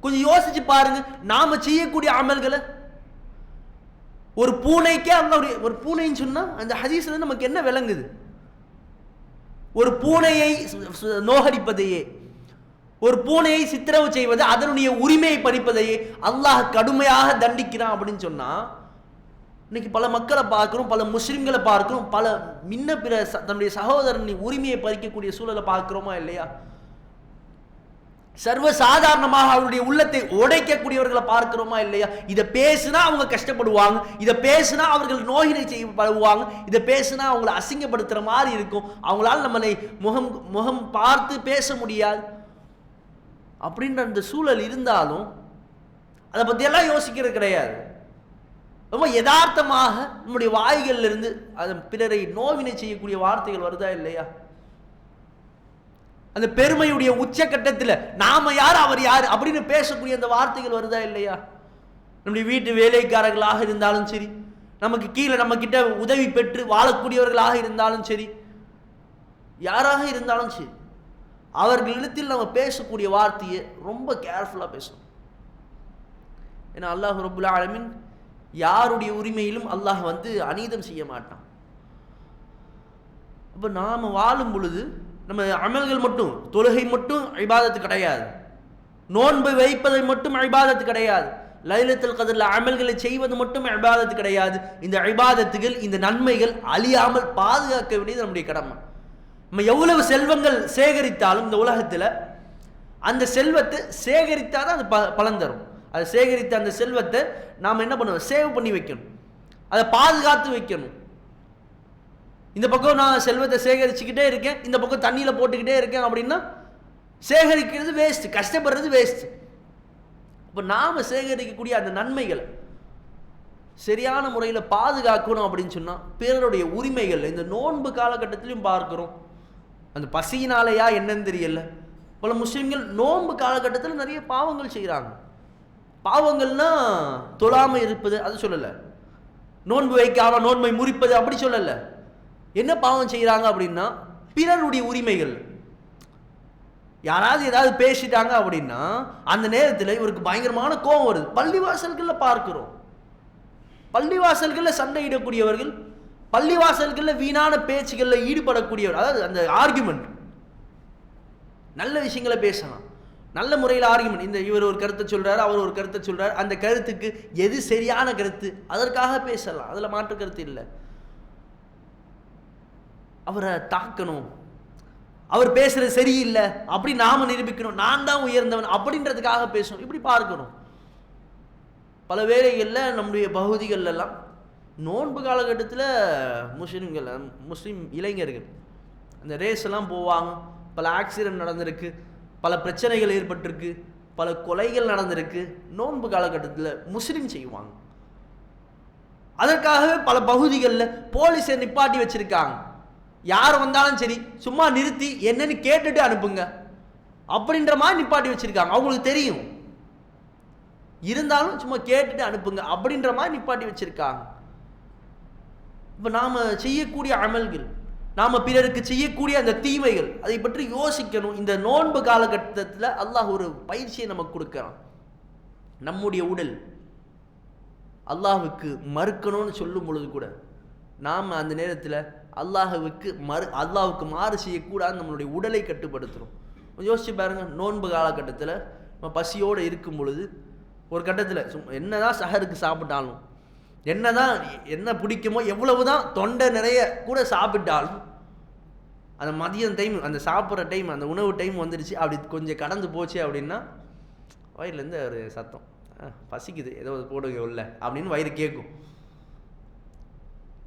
கொஞ்சம் யோசிச்சு பாருங்க, நாம செய்யக்கூடிய அமல்களை ஒரு பூனைக்கே அவங்களுடைய, ஒரு பூனைன்னு சொன்னா அந்த ஹதீஸ்ல நமக்கு என்ன விளங்குது? ஒரு பூனையை நோகடிப்பதையே, ஒரு பூனையை சித்திரவு செய்வது, அதனுடைய உரிமையை பறிப்பதையே அல்லாஹ் கடுமையாக தண்டிக்கிறான் அப்படின்னு சொன்னா, இன்னைக்கு பல மக்களை பார்க்கிறோம், பல முஸ்லிம்களை பார்க்கிறோம், பல பிற தன்னுடைய சகோதரனின் உரிமையை பறிக்கக்கூடிய சூழலை பார்க்கிறோமா இல்லையா? சர்வசாதாரணமாக அவருடைய உள்ளத்தை உடைக்கக்கூடியவர்களை பார்க்கிறோமா இல்லையா? இதை பேசுனா அவங்க கஷ்டப்படுவாங்க, இதை பேசுனா அவர்கள் நோயினை செய்யப்படுவாங்க, இதை பேசுனா அவங்களை அசிங்கப்படுத்துற மாதிரி இருக்கும், அவங்களால நம்மளை முகம் பார்த்து பேச முடியாது அப்படின்ற அந்த சூழல் இருந்தாலும் அதை பற்றியெல்லாம் யோசிக்கிறது கிடையாது. ரொம்ப யதார்த்தமாக நம்முடைய வாய்களில் இருந்து அது பிறரை நோவினை செய்யக்கூடிய வார்த்தைகள் வருதா இல்லையா? அந்த பெருமையுடைய உச்சக்கட்டத்தில் நாம யார் அவர் யார் அப்படின்னு பேசக்கூடிய அந்த வார்த்தைகள் வருதா இல்லையா? நம்முடைய வீட்டு வேலைக்காரர்களாக இருந்தாலும் சரி, நமக்கு கீழே நம்ம கிட்ட உதவி பெற்று வாழக்கூடியவர்களாக இருந்தாலும் சரி, யாராக இருந்தாலும் சரி, அவர்களிடத்தில் நம்ம பேசக்கூடிய வார்த்தையை ரொம்ப கேர்ஃபுல்லாக பேசணும். ஏன்னா அல்லாஹ் ரப்புல் ஆலமீன் யாருடைய உரிமையிலும் அல்லாஹ் அநீதம் செய்ய மாட்டான். அப்போ நாம் வாழும் பொழுது நம்ம அமல்கள் மட்டும், தொழுகை மட்டும் இபாதத்து கிடையாது, நோன்பு வைப்பதை மட்டும் இபாதத்து கிடையாது, லைலத்துல் கத்ரில் அமல்களை செய்வது மட்டும் இபாதத்து கிடையாது. இந்த இபாதத்துகள், இந்த நன்மைகள் அழியாமல் பாதுகாக்க வேண்டியது நம்முடைய கடமை. நம்ம எவ்வளவு செல்வங்கள் சேகரித்தாலும் இந்த உலகத்தில் அந்த செல்வத்தை சேகரித்தாதான் அது பலன் தரும். அதை சேகரித்த அந்த செல்வத்தை நாம் என்ன பண்ணுவோம்? சேவ் பண்ணி வைக்கணும், அதை பாதுகாத்து வைக்கணும். இந்த பக்கம் நான் செல்வத்தை சேகரிச்சுக்கிட்டே இருக்கேன், இந்த பக்கம் தண்ணியில் போட்டுக்கிட்டே இருக்கேன் அப்படின்னா சேகரிக்கிறது வேஸ்ட், கஷ்டப்படுறது வேஸ்ட். இப்போ நாம் சேகரிக்கக்கூடிய அந்த நன்மைகளை சரியான முறையில் பாதுகாக்கணும் அப்படின்னு சொன்னால், பிறருடைய உரிமைகள் இந்த நோன்பு காலகட்டத்திலையும் பார்க்கிறோம். அந்த பசியினாலையா என்னன்னு தெரியல, பல முஸ்லிம்கள் நோன்பு காலகட்டத்தில் நிறைய பாவங்கள் செய்கிறாங்க. பாவங்கள்னா தொழாமல் இருப்பது அது சொல்லலை, நோன்பு வைக்காம நோன்பை முறிப்பது அப்படி சொல்லலை. என்ன பாவம் செய்கிறாங்க அப்படின்னா, பிறருடைய உரிமைகள், யாராவது ஏதாவது பேசிட்டாங்க அப்படின்னா அந்த நேரத்தில் இவருக்கு பயங்கரமான கோபம் வருது. பள்ளிவாசல்களில் பார்க்கிறோம், பள்ளிவாசல்களில் சண்டையிடக்கூடியவர்கள், பள்ளிவாசல்களில் வீணான பேச்சுகளில் ஈடுபடக்கூடியவர். அதாவது அந்த ஆர்குமெண்ட், நல்ல விஷயங்களை பேசலாம், நல்ல முறையில் ஆர்குமெண்ட். இந்த இவர் ஒரு கருத்தை சொல்றாரு, அவர் ஒரு கருத்தை சொல்றாரு, அந்த கருத்துக்கு எது சரியான கருத்து அதற்காக பேசலாம், அதில் மாற்று கருத்து இல்லை. அவரை தாக்கணும், அவர் பேசுறது சரியில்லை அப்படி நாம நிரூபிக்கணும், நான் தான் உயர்ந்தவன் அப்படின்றதுக்காக பேசணும், இப்படி பார்க்கணும். பல வேளைகளில் நம்முடைய பகுதிகளெல்லாம் நோன்பு காலகட்டத்தில் முஸ்லீம் இளைஞர்கள் அந்த ரேஸ் எல்லாம் போவாங்க. பல ஆக்சிடென்ட் நடந்திருக்கு, பல பிரச்சனைகள் ஏற்பட்டிருக்கு, பல கொலைகள் நடந்திருக்கு. நோன்பு காலகட்டத்தில் முஸ்லீம் செய்வாங்க. அதற்காகவே பல பகுதிகளில் போலீஸை நிப்பாட்டி வச்சிருக்காங்க. யார் வந்தாலும் சரி சும்மா நிறுத்தி என்னன்னு கேட்டுட்டு அனுப்புங்க அப்படின்ற மாதிரி நிப்பாட்டி வச்சிருக்காங்க. அவங்களுக்கு தெரியும், இருந்தாலும் சும்மா கேட்டுட்டு அனுப்புங்க அப்படின்ற மாதிரி நிப்பாட்டி வச்சிருக்காங்க. இப்போ நாம் செய்யக்கூடிய அமல்கள், நாம் பிறருக்கு செய்யக்கூடிய அந்த தீமைகள், அதை பற்றி யோசிக்கணும். இந்த நோன்பு காலகட்டத்தில் அல்லாஹ் ஒரு பயிற்சியை நமக்கு கொடுக்குறான். நம்முடைய உடல் அல்லாஹுக்கு மறுக்கணும்னு சொல்லும் பொழுது கூட நாம் அந்த நேரத்தில் அல்லாஹுக்கு மாறு செய்யக்கூடாது, நம்மளுடைய உடலை கட்டுப்படுத்துகிறோம். யோசிச்சு பாருங்க, நோன்பு காலகட்டத்தில் நம்ம பசியோடு இருக்கும் பொழுது ஒரு கட்டத்தில் என்னதான் சஹருக்கு சாப்பிட்டாலும், என்னதான் என்ன பிடிக்குமோ, எவ்வளவு தான் தொண்டை நிறைய கூட சாப்பிட்டாலும், அந்த மதியம் டைம், அந்த சாப்பிட்ற டைம், அந்த உணவு டைம் வந்துடுச்சு, அப்படி கொஞ்சம் கடந்து போச்சு அப்படின்னா வயிறுலேருந்து ஒரு சத்தம், பசிக்குது ஏதோ போடுங்க உள்ள அப்படின்னு வயிறு கேட்கும்.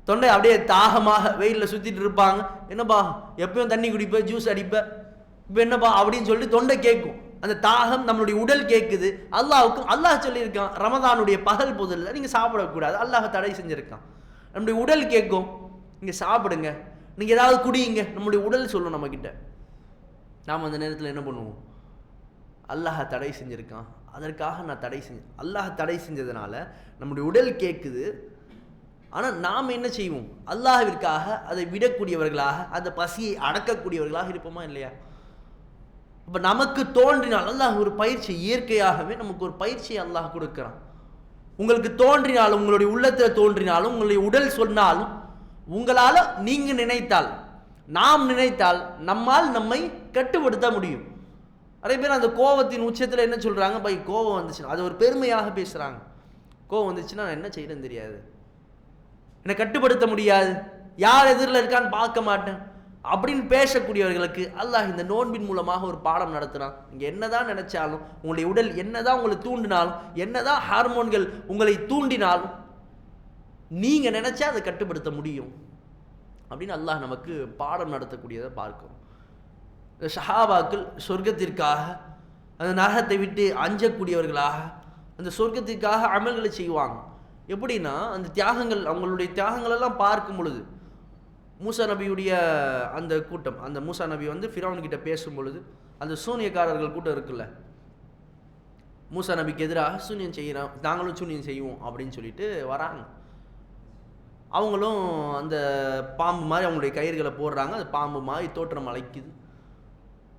தொண்டை அப்படியே தாகமாக வெயிலில் சுற்றிட்டு இருப்பாங்க. என்னப்பா எப்பயும் தண்ணி குடிப்பேன், ஜூஸ் அடிப்பேன், இப்போ என்னப்பா அப்படின்னு சொல்லிட்டு தொண்டை கேட்கும். அந்த தாகம் நம்மளுடைய உடல் கேட்குது. அல்லாஹ் சொல்லியிருக்கான், ரமதானுடைய பகல் பொதுல நீங்கள் சாப்பிடக்கூடாது, அல்லாஹ் தடை செஞ்சுருக்கான். நம்முடைய உடல் கேட்கும், நீங்கள் சாப்பிடுங்க, நீங்கள் ஏதாவது குடியுங்க, நம்முடைய உடல் சொல்லும் நம்மக்கிட்ட. நாம் அந்த நேரத்தில் என்ன பண்ணுவோம்? அல்லாஹ் தடை செஞ்சுருக்கான், அதற்காக நான் தடை செஞ்சேன். அல்லாஹ் தடை செஞ்சதுனால நம்முடைய உடல் கேட்குது. ஆனால் நாம் என்ன செய்வோம்? அல்லாஹ்விற்காக அதை விடக்கூடியவர்களாக, அந்த பசியை அடக்கக்கூடியவர்களாக இருப்போமா இல்லையா? அப்போ நமக்கு தோன்றினால், அல்லாஹ் ஒரு பயிற்சி, இயற்கையாகவே நமக்கு ஒரு பயிற்சியை அல்லாஹ் கொடுக்குறான். உங்களுக்கு தோன்றினாலும், உங்களுடைய உள்ளத்தில் தோன்றினாலும், உங்களுடைய உடல் சொன்னாலும், உங்களால் நீங்கள் நினைத்தால், நாம் நினைத்தால் நம்மால் நம்மை கட்டுப்படுத்த முடியும். நிறைய பேர் அந்த கோபத்தின் உச்சத்தில் என்ன சொல்கிறாங்க? கோபம் வந்துச்சுன்னா அது ஒரு பெருமையாக பேசுகிறாங்க. கோபம் வந்துச்சுன்னா நான் என்ன செய்யறேன்னு தெரியாது, என்னை கட்டுப்படுத்த முடியாது, யார் எதிரில் இருக்கான்னு பார்க்க மாட்டேன் அப்படின்னு பேசக்கூடியவர்களுக்கு அல்லாஹ் இந்த நோன்பின் மூலமாக ஒரு பாடம் நடத்துகிறான். நீங்கள் என்னதான் நினைச்சாலும், உங்களுடைய உடல் என்னதான் உங்களை தூண்டினாலும், என்னதான் ஹார்மோன்கள் உங்களை தூண்டினாலும், நீங்கள் நினைச்சா அதை கட்டுப்படுத்த முடியும் அப்படின்னு அல்லாஹ் நமக்கு பாடம் நடத்தக்கூடியதை பார்க்கிறோம். சஹாபாக்கள் சொர்க்கத்திற்காக, அந்த நரகத்தை விட்டு அஞ்சக்கூடியவர்களாக, அந்த சொர்க்கத்திற்காக அமல்களை செய்வாங்க. எப்படின்னா அந்த தியாகங்கள், அவங்களுடைய தியாகங்களெல்லாம் பார்க்கும் பொழுது, மூசா நபியுடைய அந்த கூட்டம், அந்த மூசா நபி ஃபிரௌன்கிட்ட பேசும் பொழுது, அந்த சூனியக்காரர்கள் கூட்டம் இருக்குல்ல, மூசா நபிக்கு எதிராக சூனியம் செய்கிறோம், நாங்களும் சூனியம் செய்வோம் அப்படின்னு சொல்லிட்டு வராங்க. அவங்களும் அந்த பாம்பு மாதிரி அவங்களுடைய கயிறுகளை போடுறாங்க, அது பாம்பு மாதிரி தோற்றம் அழைக்குது.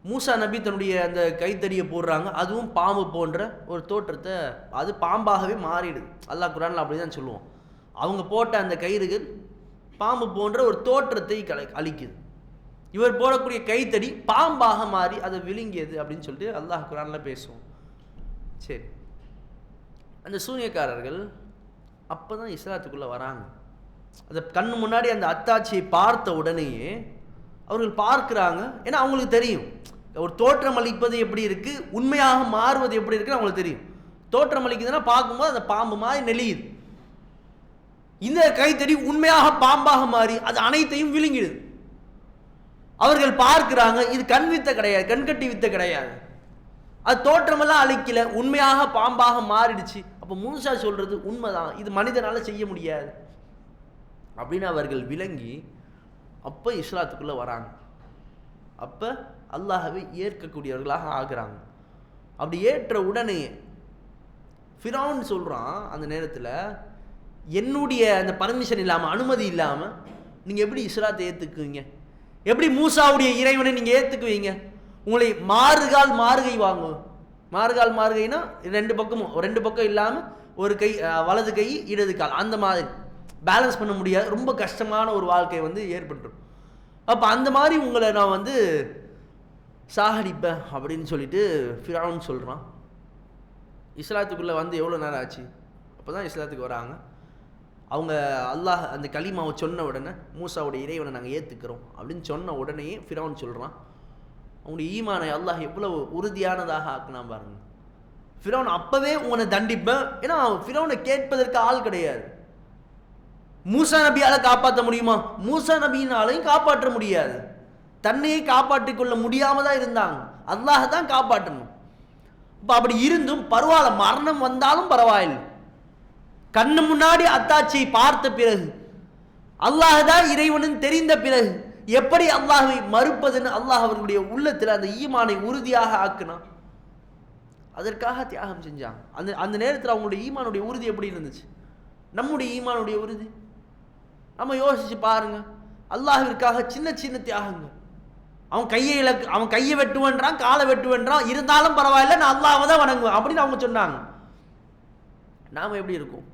மூசா நபி தன்னுடைய அந்த கைத்தடியை போடுறாங்க, அதுவும் பாம்பு போன்ற ஒரு தோற்றத்தை, அது பாம்பாகவே மாறிடுது. அல்லாஹ் குர்ஆன்ல அப்படி தான் சொல்லுவோம். அவங்க போட்ட அந்த கயிறுகள் பாம்பு போன்ற ஒரு தோற்றத்தை அளிக்குது. இவர் போடக்கூடிய கைத்தடி பாம்பாக மாறி அதை விழுங்கியது அப்படின்னு சொல்லிட்டு அல்லாஹ் குர்ஆன்ல பேசுவோம். சரி, அந்த சூனியக்காரர்கள் அப்போ தான் இஸ்லாத்துக்குள்ளே வராங்க. அந்த கண்ணு முன்னாடி அந்த அத்தாட்சியை பார்த்த உடனேயே அவர்கள் பார்க்குறாங்க. ஏன்னா அவங்களுக்கு தெரியும் ஒரு தோற்றம் அளிப்பது எப்படி இருக்குது, உண்மையாக மாறுவது எப்படி இருக்குன்னு அவங்களுக்கு தெரியும். தோற்றம் அளிக்குதுன்னா பார்க்கும்போது அந்த பாம்பு மாதிரி நெளியுது. இந்த கைத்தடி உண்மையாக பாம்பாக மாறி அது அனைத்தையும் விழுங்கிடுது. அவர்கள் பார்க்கிறாங்க, இது கண் வித்த கிடையாது, கண்கட்டி வித்த கிடையாது, அது தோற்றமெல்லாம் அழிக்கல, உண்மையாக பாம்பாக மாறிடுச்சு. அப்போ மூசா சொல்றது உண்மைதான், இது மனிதனால செய்ய முடியாது அப்படின்னு அவர்கள் விளங்கி அப்போ இஸ்லாத்துக்குள்ளே வராங்க. அப்போ அல்லாஹ்வை ஏற்கக்கூடியவர்களாக ஆகிறாங்க. அப்படி ஏற்ற உடனே ஃபிரௌன் சொல்கிறான், அந்த நேரத்தில் என்னுடைய அந்த பர்மிஷன் இல்லாமல், அனுமதி இல்லாமல் நீங்கள் எப்படி இஸ்லாத்தை ஏற்றுக்குவீங்க? எப்படி மூசாவுடைய இறைவனை நீங்கள் ஏற்றுக்குவீங்க? உங்களை மாறுகால் மாறுகை வாங்கும். மாறுகால் மாறுகைனா ரெண்டு பக்கம் இல்லாமல் ஒரு கை வலது கை இடது கால் அந்த மாதிரி பேலன்ஸ் பண்ண முடியாது, ரொம்ப கஷ்டமான ஒரு வாழ்க்கை வந்து ஏற்பட்டுரும். அப்போ அந்த மாதிரி உங்களை நான் வந்து சாகடிப்பேன் அப்படின்னு சொல்லிட்டு ஃபிரௌன் சொல்கிறான். இஸ்லாத்துக்குள்ளே வந்து எவ்வளோ நேரம் ஆச்சு? அப்போ தான் இஸ்லாத்துக்கு வராங்க. அவங்க அல்லாஹ் அந்த கலிமாவை சொன்ன உடனே மூசாவுடைய இறைவனை நாங்கள் ஏற்றுக்கிறோம் அப்படின்னு சொன்ன உடனேயே ஃபிரௌன் சொல்கிறான். அவங்களுடைய ஈமானை அல்லாஹ் எவ்வளோ உறுதியானதாக ஆக்கினான் பாருங்க. ஃபிரௌன் அப்போவே உன்னை தண்டிப்பேன். ஏன்னா ஃபிரௌனை கேட்பதற்கு ஆள் கிடையாது. மூசா நபியால் காப்பாற்ற முடியுமா? மூசா நபியினாலையும் காப்பாற்ற முடியாது. தன்னையே காப்பாற்றிக் கொள்ள முடியாமல் தான் இருந்தாங்க. அல்லாஹ் தான் காப்பாற்றணும். இப்போ அப்படி இருந்தும் பரவாயில்ல, மரணம் வந்தாலும் பரவாயில்லை. கண்ணு முன்னாடி அத்தாட்சியை பார்த்த பிறகு, அல்லாஹ் தான் இறைவனும் தெரிந்த பிறகு எப்படி அல்லாஹை மறுப்பதுன்னு அல்லாஹ் அவர்களுடைய உள்ளத்தில் அந்த ஈமானை உறுதியாக ஆக்குனான். அதற்காக தியாகம் செஞ்சாங்க. அந்த நேரத்தில் அவங்களுடைய ஈமானுடைய உறுதி எப்படி இருந்துச்சு? நம்முடைய ஈமானுடைய உறுதி நம்ம யோசிச்சு பாருங்க. அல்லாஹ்விற்காக சின்ன சின்ன தியாகங்கள். அவன் கையை வெட்டுவன்றான், காலை வெட்டுவன்றான், இருந்தாலும் பரவாயில்ல நான் அல்லாஹ்வை தான் வணங்குவேன் அப்படின்னு அவங்க சொன்னாங்க. நாம் எப்படி இருக்கும்?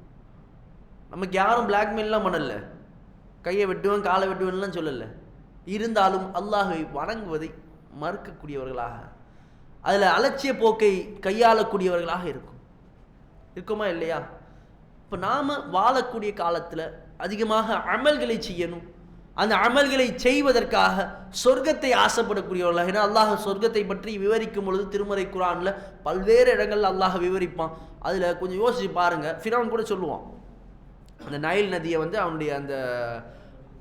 நமக்கு யாரும் பிளாக்மெயிலாம் பண்ணல, கையை வெட்டுவேன் காலை வெட்டுவேன்லாம் சொல்லலை. இருந்தாலும் அல்லாஹை வணங்குவதை மறுக்கக்கூடியவர்களாக, அதில் அலட்சிய போக்கை கையாளக்கூடியவர்களாக இருக்குமா இல்லையா? இப்போ நாம் வாழக்கூடிய காலத்தில் அதிகமாக அமல்களை செய்யணும். அந்த அமல்களை செய்வதற்காக சொர்க்கத்தை ஆசைப்படக்கூடியவர்களாக. ஏன்னா அல்லாஹ் சொர்க்கத்தை பற்றி விவரிக்கும் பொழுது திருமறை குர்ஆனில் பல்வேறு இடங்கள் அல்லாஹ் விவரிப்பான். அதில் கொஞ்சம் யோசிச்சு பாருங்கள். ஃபிரௌன் கூட சொல்லுவான், அந்த நைல் நதியை வந்து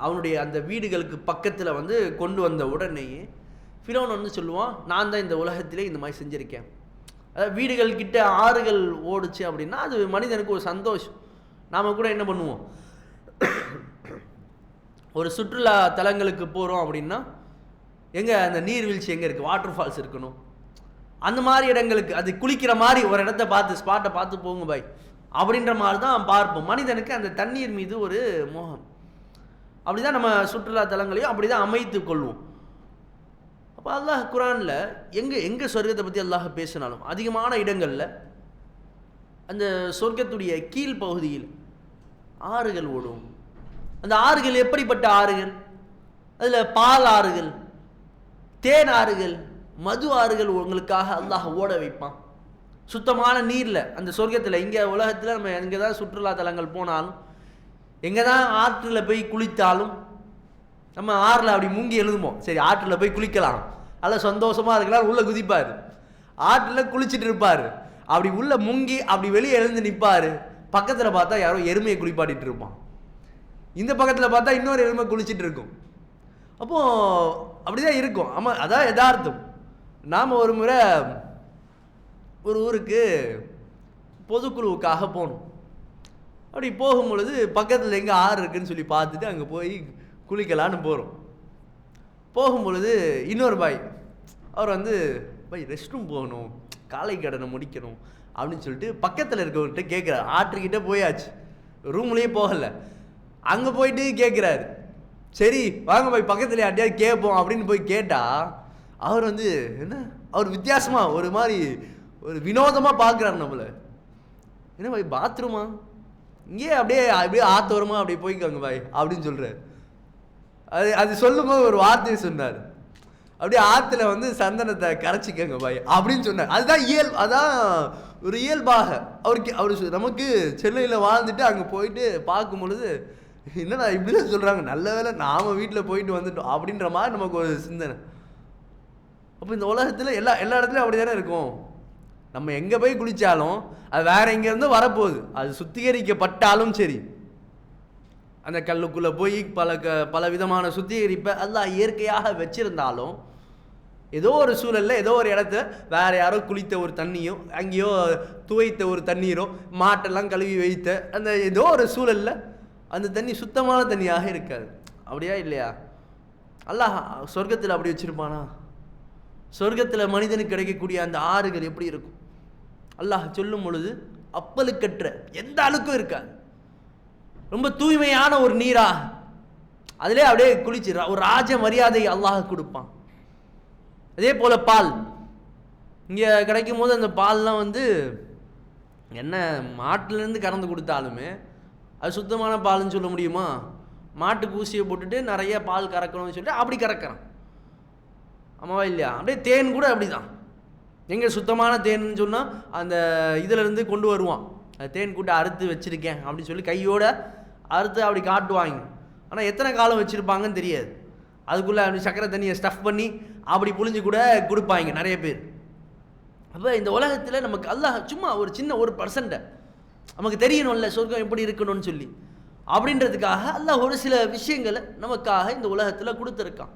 அவனுடைய அந்த வீடுகளுக்கு பக்கத்தில் வந்து கொண்டு வந்த உடனேயே ஃபிரௌன் வந்து சொல்லுவான், நான் தான் இந்த உலகத்திலே இந்த மாதிரி செஞ்சுருக்கேன். அதாவது வீடுகள் கிட்ட ஆறுகள் ஓடுச்சு அப்படின்னா அது மனிதனுக்கு ஒரு சந்தோஷம். நாம் கூட என்ன பண்ணுவோம், ஒரு சுற்றுலா தலங்களுக்கு போகிறோம் அப்படின்னா எங்கே அந்த நீர்வீழ்ச்சி எங்கே இருக்குது, வாட்டர் ஃபால்ஸ் இருக்கணும். அந்த மாதிரி இடங்களுக்கு அது குளிக்கிற மாதிரி ஒரு இடத்த பார்த்து ஸ்பாட்டை பார்த்து போங்க பாய் அப்படின்ற மாதிரி தான் பார்ப்போம். மனிதனுக்கு அந்த தண்ணீர் மீது ஒரு மோகம். அப்படி தான் நம்ம சுற்றுலா தலங்களையும் அப்படி தான் அமைத்து கொள்வோம். அப்போ அல்லாஹ் குர்ஆனில் எங்கே சொர்க்கத்தை பற்றி அல்லாஹ் பேசினாலும் அதிகமான இடங்களில் அந்த சொர்க்கத்துடைய கீழ் பகுதியில் ஆறுகள் ஓடும். அந்த ஆறுகள் எப்படிப்பட்ட ஆறுகள்? அதில் பால் ஆறுகள், தேன் ஆறுகள், மது ஆறுகள் உங்களுக்காக அல்லாஹ் ஓட வைப்பான். சுத்தமான நீரில் அந்த சொர்க்கத்தில். இங்கே உலகத்தில் நம்ம எங்கே தான் சுற்றுலா தலங்கள் போனாலும், எங்கே தான் ஆற்றில் போய் குளித்தாலும், நம்ம ஆறில் அப்படி முங்கி எழுதுவோம், சரி ஆற்றில் போய் குளிக்கலாம், அதில் சந்தோஷமாக இருக்கலாம், உள்ளே குதிப்பார், ஆற்றில் குளிச்சுட்டு இருப்பார். அப்படி உள்ளே முங்கி அப்படி வெளியே எழுந்து நிற்பார். பக்கத்தில் பார்த்தா யாரோ எருமையை குளிப்பாட்டிட்டு இருப்பான், இந்த பக்கத்தில் பார்த்தா இன்னொரு எருமை குளிச்சுட்டு இருக்கும். அப்போது அப்படி தான் இருக்கும். ஆமாம், அதான் யதார்த்தம். நாம் ஒரு முறை ஒரு ஊருக்கு பொதுக்குழுவுக்காக போகணும். அப்படி போகும் பொழுது பக்கத்தில் எங்கே ஆறு இருக்குதுன்னு சொல்லி பார்த்துட்டு அங்கே போய் குளிக்கலான்னு போகிறோம். போகும் பொழுது இன்னொரு பாய் அவர் வந்து பாய் ரெஸ்ட் ரூம் போகணும், காலை கடனை முடிக்கணும் அப்படின்னு சொல்லிட்டு பக்கத்தில் இருக்கவர்கிட்ட கேட்குறாரு. ஆற்றுக்கிட்ட போயாச்சு, ரூம்லேயே போகலை, அங்கே போயிட்டு கேட்குறாரு. சரி வாங்க போய் பக்கத்தில் யார்ட்டையாவது கேட்போம் அப்படின்னு போய் கேட்டால் அவர் வந்து என்ன, அவர் வித்தியாசமாக ஒரு மாதிரி ஒரு வினோதமாக பார்க்குறாரு நம்மளை. என்ன பாய் பாத்ரூமா, இங்கே அப்படியே ஆத்தோரமா அப்படியே போய்க்காங்க பாய் அப்படின்னு சொல்கிறார். அது சொல்லும்போது ஒரு வார்த்தையை சொன்னார், அப்படியே ஆற்றுல வந்து சந்தனத்தை கரைச்சிக்கங்க பாய் அப்படின்னு சொன்னார். அதுதான் அதான் ஒரு இயல்பாக அவர் நமக்கு சென்னையில் வாழ்ந்துட்டு அங்கே போயிட்டு பார்க்கும் பொழுது என்னடா இப்படிதான் சொல்கிறாங்க, நல்ல வேலை நாம் வீட்டில் போயிட்டு வந்துட்டோம் அப்படின்ற மாதிரி நமக்கு ஒரு சிந்தனை. அப்போ இந்த உலகத்தில் எல்லா இடத்துலையும் அப்படி தானே இருக்கும். நம்ம எங்கே போய் குளித்தாலும் அது வேற எங்கேருந்து வரப்போகுது. அது சுத்திகரிக்கப்பட்டாலும் சரி, அந்த கல்லுக்குள்ளே போய் பல விதமான சுத்திகரிப்பை அல்லாஹ் இயற்கையாக வச்சிருந்தாலும் ஏதோ ஒரு சூழலில் ஏதோ ஒரு இடத்துல வேற யாரோ குளித்த ஒரு தண்ணியோ, அங்கேயோ துவைத்த ஒரு தண்ணீரோ, மாட்டெல்லாம் கழுவி வைத்த அந்த ஏதோ ஒரு சூழலில் அந்த தண்ணி சுத்தமான தண்ணியாக இருக்காது. அப்படியா இல்லையா? அல்லாஹ் சொர்க்கத்தில் அப்படி வச்சிருப்பானா? சொர்க்கத்தில் மனிதனுக்கு கிடைக்கக்கூடிய அந்த ஆறுகள் எப்படி இருக்கும்? அல்லாஹ் சொல்லும் பொழுது அப்பலுக்கற்ற எந்த அழுக்கும் இருக்காது, ரொம்ப தூய்மையான ஒரு நீரா, அதிலே அப்படியே குளிச்சிடா. ஒரு ராஜ மரியாதை அல்லாஹ் கொடுப்பான். அதே போல் பால் இங்கே கிடைக்கும் போது அந்த பால்லாம் வந்து என்ன மாட்டிலேருந்து கறந்து கொடுத்தாலுமே அது சுத்தமான பால்னு சொல்ல முடியுமா? மாட்டுக்கு ஊசியை போட்டுட்டு நிறைய பால் கறக்கணும்னு சொல்லிட்டு அப்படி கறக்கிறான். ஆமாவா இல்லையா? அப்படியே தேன் கூட அப்படி தான். எங்கே சுத்தமான தேன்னு சொன்னால் அந்த இதிலேருந்து கொண்டு வருவான். அது தேன் கூட்ட அறுத்து வச்சுருக்கேன் அப்படின்னு சொல்லி கையோடு அறுத்து அப்படி காட்டுவாங்க. ஆனால் எத்தனை காலம் வச்சுருப்பாங்கன்னு தெரியாது. அதுக்குள்ளே அப்படி சக்கரை தண்ணியை ஸ்டஃப் பண்ணி அப்படி புழிஞ்சு கூட கொடுப்பாங்க நிறைய பேர். அப்போ இந்த உலகத்தில் நமக்கு அல்லாஹ் சும்மா ஒரு சின்ன 1% நமக்கு தெரியணும்ல சொர்க்கம் எப்படி இருக்கணும்னு சொல்லி, அப்படின்றதுக்காக அல்லாஹ் ஒரு சில விஷயங்களை நமக்காக இந்த உலகத்தில் கொடுத்துருக்கான்.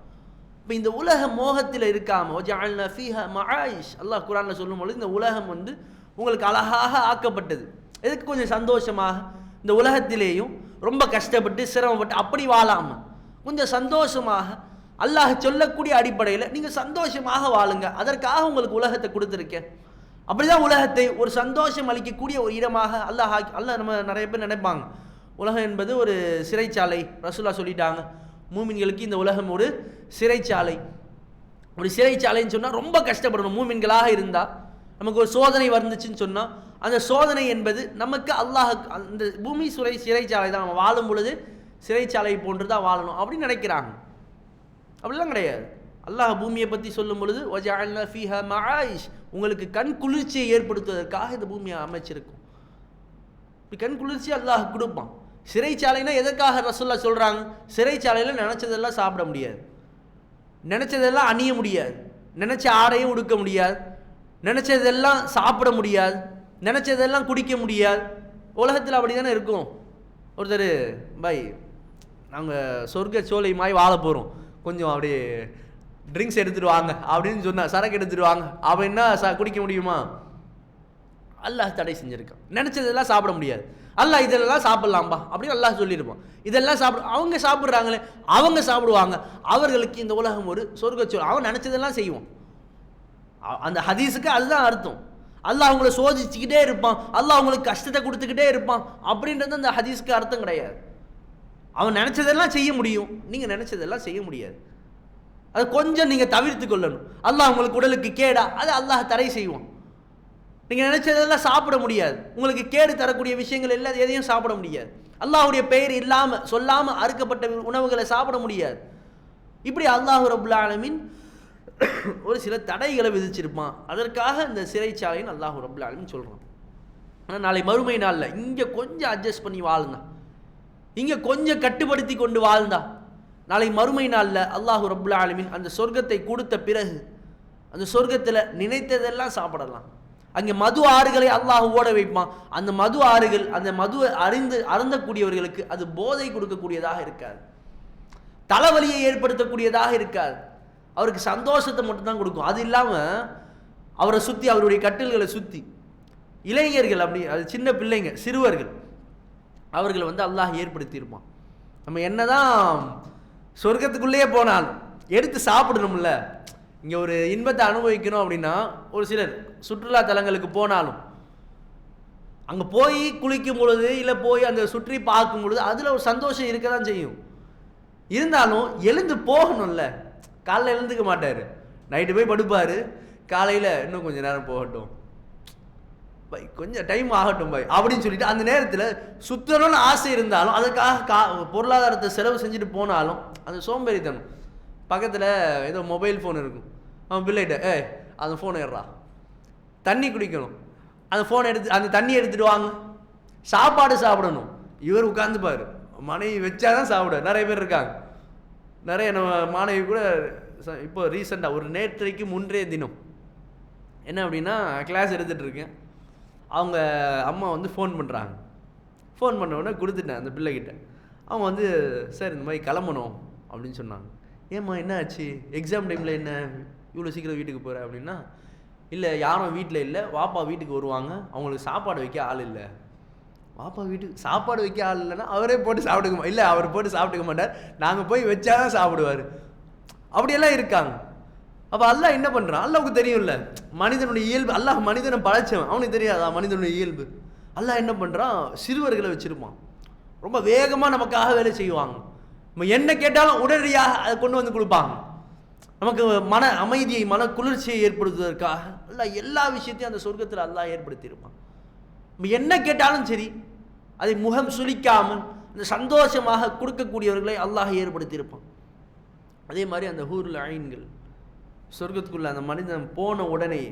இப்போ இந்த உலக மோகத்தில் இருக்காமல் வஜஅல்னா ஃபீஹா மஆயிஷ் அல்லாஹ் குர்ஆனில் சொல்லும்போது இந்த உலகம் வந்து உங்களுக்கு அழகாக ஆக்கப்பட்டது. எதுக்கு? கொஞ்சம் சந்தோஷமாக இந்த உலகத்திலேயும் ரொம்ப கஷ்டப்பட்டு சிரமப்பட்டு அப்படி வாழாமல் கொஞ்சம் சந்தோஷமாக அல்லாஹ் சொல்லக்கூடிய அடிப்படையில் நீங்கள் சந்தோஷமாக வாழுங்க, அதற்காக உங்களுக்கு உலகத்தை கொடுத்துருக்கேன். அப்படி தான் உலகத்தை ஒரு சந்தோஷம் அளிக்கக்கூடிய ஒரு இடமாக அல்லாஹ் நம்ம நிறைய பேர் நினைப்பாங்க உலகம் என்பது ஒரு சிறைச்சாலை. ரசூலுல்லாஹ் சொல்லிட்டாங்க, மூமின்களுக்கு இந்த உலகம் ஒரு சிறைச்சாலை. ஒரு சிறைச்சாலைன்னு சொன்னால் ரொம்ப கஷ்டப்படணும். மூமின்களாக இருந்தால் நமக்கு ஒரு சோதனை வந்துச்சுன்னு சொன்னால் அந்த சோதனை என்பது நமக்கு அல்லாஹ் அந்த பூமி சிறைச்சாலை தான், நம்ம வாழும் பொழுது சிறைச்சாலை போன்று தான் வாழணும் அப்படின்னு நினைக்கிறாங்க. அப்படிலாம் கிடையாது. அல்லாஹ் பூமியை பற்றி சொல்லும் பொழுது வஜஅல்னா ஃபீஹா மஆயிஷ் உங்களுக்கு கண் குளிர்ச்சியை ஏற்படுத்துவதற்காக இந்த பூமியை அமைச்சிருக்கும். இப்படி கண் குளிர்ச்சி அல்லாஹ் கொடுப்பான். சிறைச்சாலைனா எதற்காக ரசூலுல்லாஹ் சொல்கிறாங்க? சிறைச்சாலையில் நினச்சதெல்லாம் சாப்பிட முடியாது, நினச்சதெல்லாம் அணிய முடியாது, நினச்ச ஆடையும் உடுக்க முடியாது, நினச்சதெல்லாம் சாப்பிட முடியாது, நினச்சதெல்லாம் குடிக்க முடியாது. உலகத்தில் அப்படி தானே இருக்கும். ஒருத்தர் பாய் நாங்கள் சொர்க்க சோலை மாதிரி வாழ போகிறோம், கொஞ்சம் அப்படியே ட்ரிங்க்ஸ் எடுத்துகிட்டு வாங்க அப்படின்னு சொன்னால், சரக்கு எடுத்துகிட்டு வாங்க அப்படின்னா குடிக்க முடியுமா? அல்லாஹ் தடை செஞ்சுருக்கான். நினச்சதெல்லாம் சாப்பிட முடியாது. அல்லாஹ் இதெல்லாம் சாப்பிட்லாம்பா அப்படின்னு அல்லாஹ் சொல்லியிருப்பான். இதெல்லாம் அவங்க சாப்பிட்றாங்களே, அவங்க சாப்பிடுவாங்க, அவர்களுக்கு இந்த உலகம் ஒரு சொர்க்கச்சோல். அவன் நினச்சதெல்லாம் செய்வான். அந்த ஹதீஸுக்கு அதுதான் அர்த்தம். அல்லாஹ் அவங்கள சோதிச்சுக்கிட்டே இருப்பான், அல்லாஹ் அவங்களுக்கு கஷ்டத்தை கொடுத்துக்கிட்டே இருப்பான் அப்படின்றது அந்த ஹதீஸுக்கு அர்த்தம் கிடையாது. அவன் நினச்சதெல்லாம் செய்ய முடியும், நீங்கள் நினச்சதெல்லாம் செய்ய முடியாது. அது கொஞ்சம் நீங்கள் தவிர்த்து கொள்ளணும். அல்லாஹ் உங்களுக்கு உடலுக்கு கேடா, அது அல்லாஹ் தடை செய்வான். நீங்கள் நினச்சதெல்லாம் சாப்பிட முடியாது, உங்களுக்கு கேடு தரக்கூடிய விஷயங்கள் எல்லாம் எதையும் சாப்பிட முடியாது. அல்லாஹ்வுடைய பெயர் இல்லாமல் சொல்லாமல் அறுக்கப்பட்ட உணவுகளை சாப்பிட முடியாது. இப்படி அல்லாஹ் ரப்புல் ஆலமீன் ஒரு சில தடைகளை விதிச்சிருப்பான். அதற்காக இந்த சிறைச்சாலைன்னு அல்லாஹ் ரப்புல் ஆலமீன் சொல்கிறான். ஆனால் நாளை மறுமை நாளில் இங்கே கொஞ்சம் அட்ஜஸ்ட் பண்ணி வாழ்ந்தா, இங்கே கொஞ்சம் கட்டுப்படுத்தி கொண்டு வாழ்ந்தா, நாளை மறுமை நாளில் அல்லாஹ் ரப்புல் ஆலமீன் அந்த சொர்க்கத்தை கொடுத்த பிறகு அந்த சொர்க்கத்தில் நினைத்ததெல்லாம் சாப்பிடலாம். அங்கே மது ஆறுகளை அல்லாஹ் ஓட வைப்பான். அந்த மது ஆறுகள் அந்த மதுவை அருந்தக்கூடியவர்களுக்கு அது போதை கொடுக்கக்கூடியதாக இருக்காது, தலைவலியை ஏற்படுத்தக்கூடியதாக இருக்காது, அவருக்கு சந்தோஷத்தை மட்டும்தான் கொடுக்கும். அது இல்லாமல் அவரை சுற்றி அவருடைய கட்டில்களை சுற்றி இளைஞர்கள், அப்படி அது சின்ன பிள்ளைங்க சிறுவர்கள், அவர்களை வந்து அல்லாஹ் ஏற்படுத்தியிருப்பான். நம்ம என்னதான் சொர்க்கத்துக்குள்ளேயே போனாலும் எடுத்து சாப்பிடணும்ல. இங்கே ஒரு இன்பத்தை அனுபவிக்கணும் அப்படின்னா ஒரு சிலர் சுற்றுலா தலங்களுக்கு போனாலும் அங்கே போய் குளிக்கும் பொழுது இல்லை போய் அந்த சுற்றி பார்க்கும் பொழுது அதில் ஒரு சந்தோஷம் இருக்க தான் செய்யும். இருந்தாலும் எழுந்து போகணும்ல. காலையில் எழுந்துக்க மாட்டார், நைட்டு போய் படுப்பார், காலையில் இன்னும் கொஞ்சம் நேரம் போகட்டும் பை, கொஞ்சம் டைம் ஆகட்டும் பை அப்படின்னு சொல்லிட்டு அந்த நேரத்தில் சுற்றணும்னு ஆசை இருந்தாலும் அதுக்காக பொருளாதாரத்தை செலவு செஞ்சுட்டு போனாலும் அந்த சோம்பேறித்தனம். பக்கத்தில் ஏதோ மொபைல் ஃபோன் இருக்கும், அவன் பிள்ளைகிட்ட அந்த ஃபோனை ஏறா, தண்ணி குடிக்கணும், அந்த ஃபோனை எடுத்து அந்த தண்ணி எடுத்துகிட்டு வாங்க, சாப்பாடு சாப்பிடணும், இவர் உட்காந்துப்பார், மனைவி வச்சாதான் சாப்பிட. நிறைய பேர் இருக்காங்க. நிறைய நம்ம மாணவி கூட இப்போ ரீசெண்டாக ஒரு நேற்றைக்கு முன்றைய தினம் என்ன அப்படின்னா கிளாஸ் எடுத்துகிட்டு இருக்கேன், அவங்க அம்மா வந்து ஃபோன் பண்ணுறாங்க. ஃபோன் பண்ண உடனே கொடுத்துட்டேன் அந்த பிள்ளைகிட்ட. அவங்க வந்து சார் இந்த மாதிரி கிளம்பணும் அப்படின்னு சொன்னாங்க. ஏம்மா என்ன ஆச்சு, எக்ஸாம் டைமில் என்ன இவ்வளோ சீக்கிரம் வீட்டுக்கு போகிறேன் அப்படின்னா, இல்லை யாரும் வீட்டில் இல்லை, வாப்பா வீட்டுக்கு வருவாங்க, அவங்களுக்கு சாப்பாடு வைக்க ஆள் இல்லை. வாப்பா வீட்டுக்கு சாப்பாடு வைக்க ஆள் இல்லைன்னா அவரே போட்டு சாப்பிட்டுக்க இல்லை, அவர் போட்டு சாப்பிட்டுக்க மாட்டார், நாங்கள் போய் வச்சா தான் சாப்பிடுவார். அப்படியெல்லாம் இருக்காங்க. அப்போ அல்லாஹ் என்ன பண்ணுறான்? அல்லாஹ்வுக்கு தெரியும்ல மனிதனுடைய இயல்பு. அல்லாஹ் மனிதனை படைச்சவன், அவனுக்கு தெரியாதா மனிதனுடைய இயல்பு? அல்லாஹ் என்ன பண்ணுறான்? சிறுவர்களை வச்சுருப்பான், ரொம்ப வேகமாக நமக்காக வேலை செய்வாங்க. நம்ம என்ன கேட்டாலும் உடனடியாக அதை கொண்டு வந்து கொடுப்பாங்க. நமக்கு மன அமைதியை, மன குளிர்ச்சியை ஏற்படுத்துவதற்காக அல்லாஹ் எல்லா விஷயத்தையும் அந்த சொர்க்கத்தில் அல்லாஹ் ஏற்படுத்தியிருப்பான். நம்ம என்ன கேட்டாலும் சரி அதை முகம் சுளிக்காமல் அந்த சந்தோஷமாக கொடுக்கக்கூடியவர்களை அல்லாஹ் ஏற்படுத்தியிருப்பான். அதே மாதிரி அந்த ஹூருல் ஐன்கள் சொர்க்கத்துக்குள்ளே அந்த மனிதன் போன உடனே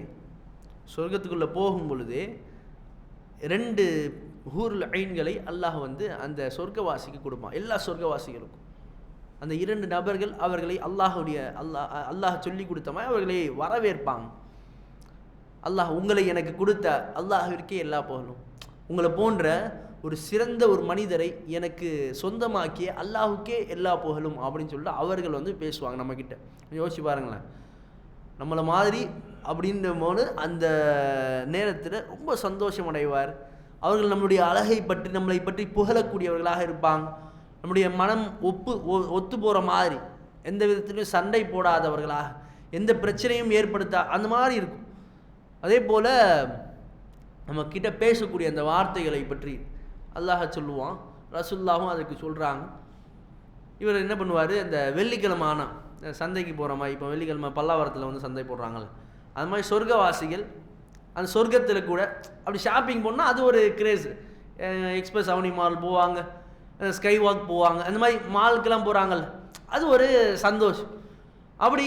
சொர்க்கத்துக்குள்ளே போகும் பொழுதே 2 ஹூருல் ஐன்களை அல்லாஹ் வந்து அந்த சொர்க்கவாசிக்கு கொடுப்பான். எல்லா சொர்க்கவாசிகளுக்கும் அந்த 2 நபர்கள் அவர்களை அல்லாஹ் சொல்லி கொடுத்த மாதிரி அவர்களை வரவேற்பாங்க. அல்லாஹ் உங்களை எனக்கு கொடுத்த அல்லாஹ்விற்கே எல்லா புகழும், உங்களை போன்ற ஒரு சிறந்த ஒரு மனிதரை எனக்கு சொந்தமாக்கிய அல்லாஹுக்கே எல்லா புகழும் அப்படின்னு சொல்லிட்டு அவர்கள் வந்து பேசுவாங்க நம்மக்கிட்ட. யோசிச்சு பாருங்களேன், நம்மளை மாதிரி அப்படின்ற போது அந்த நேரத்தில் ரொம்ப சந்தோஷம் அடைவார். அவர்கள் நம்மளுடைய அழகை பற்றி நம்மளை பற்றி புகழக்கூடியவர்களாக இருப்பாங்க. நம்முடைய மனம் ஒத்து போகிற மாதிரி, எந்த விதத்திலையும் சண்டை போடாதவர்களாக, எந்த பிரச்சனையும் அந்த மாதிரி இருக்கும். அதே போல் நம்மக்கிட்ட பேசக்கூடிய அந்த வார்த்தைகளை பற்றி அல்லாஹ் சொல்லுவான், ரசூலுல்லாஹும் அதுக்கு சொல்கிறாங்க. இவர் என்ன பண்ணுவார், அந்த வெள்ளிக்கிழமை ஆனால் சந்தைக்கு போகிற மாதிரி, இப்போ வெள்ளிக்கிழமை பல்லாவரத்தில் வந்து சந்தை போடுறாங்கள்ல, அது மாதிரி சொர்க்கவாசிகள் அந்த சொர்க்கத்தில் கூட அப்படி ஷாப்பிங் போனால் அது ஒரு கிரேஸ். எக்ஸ்பிரஸ் அவனி மால் போவாங்க, ஸ்கை வாக் போவாங்க, அந்த மாதிரி மாலுக்கெல்லாம் போகிறாங்கல்ல, அது ஒரு சந்தோஷம். அப்படி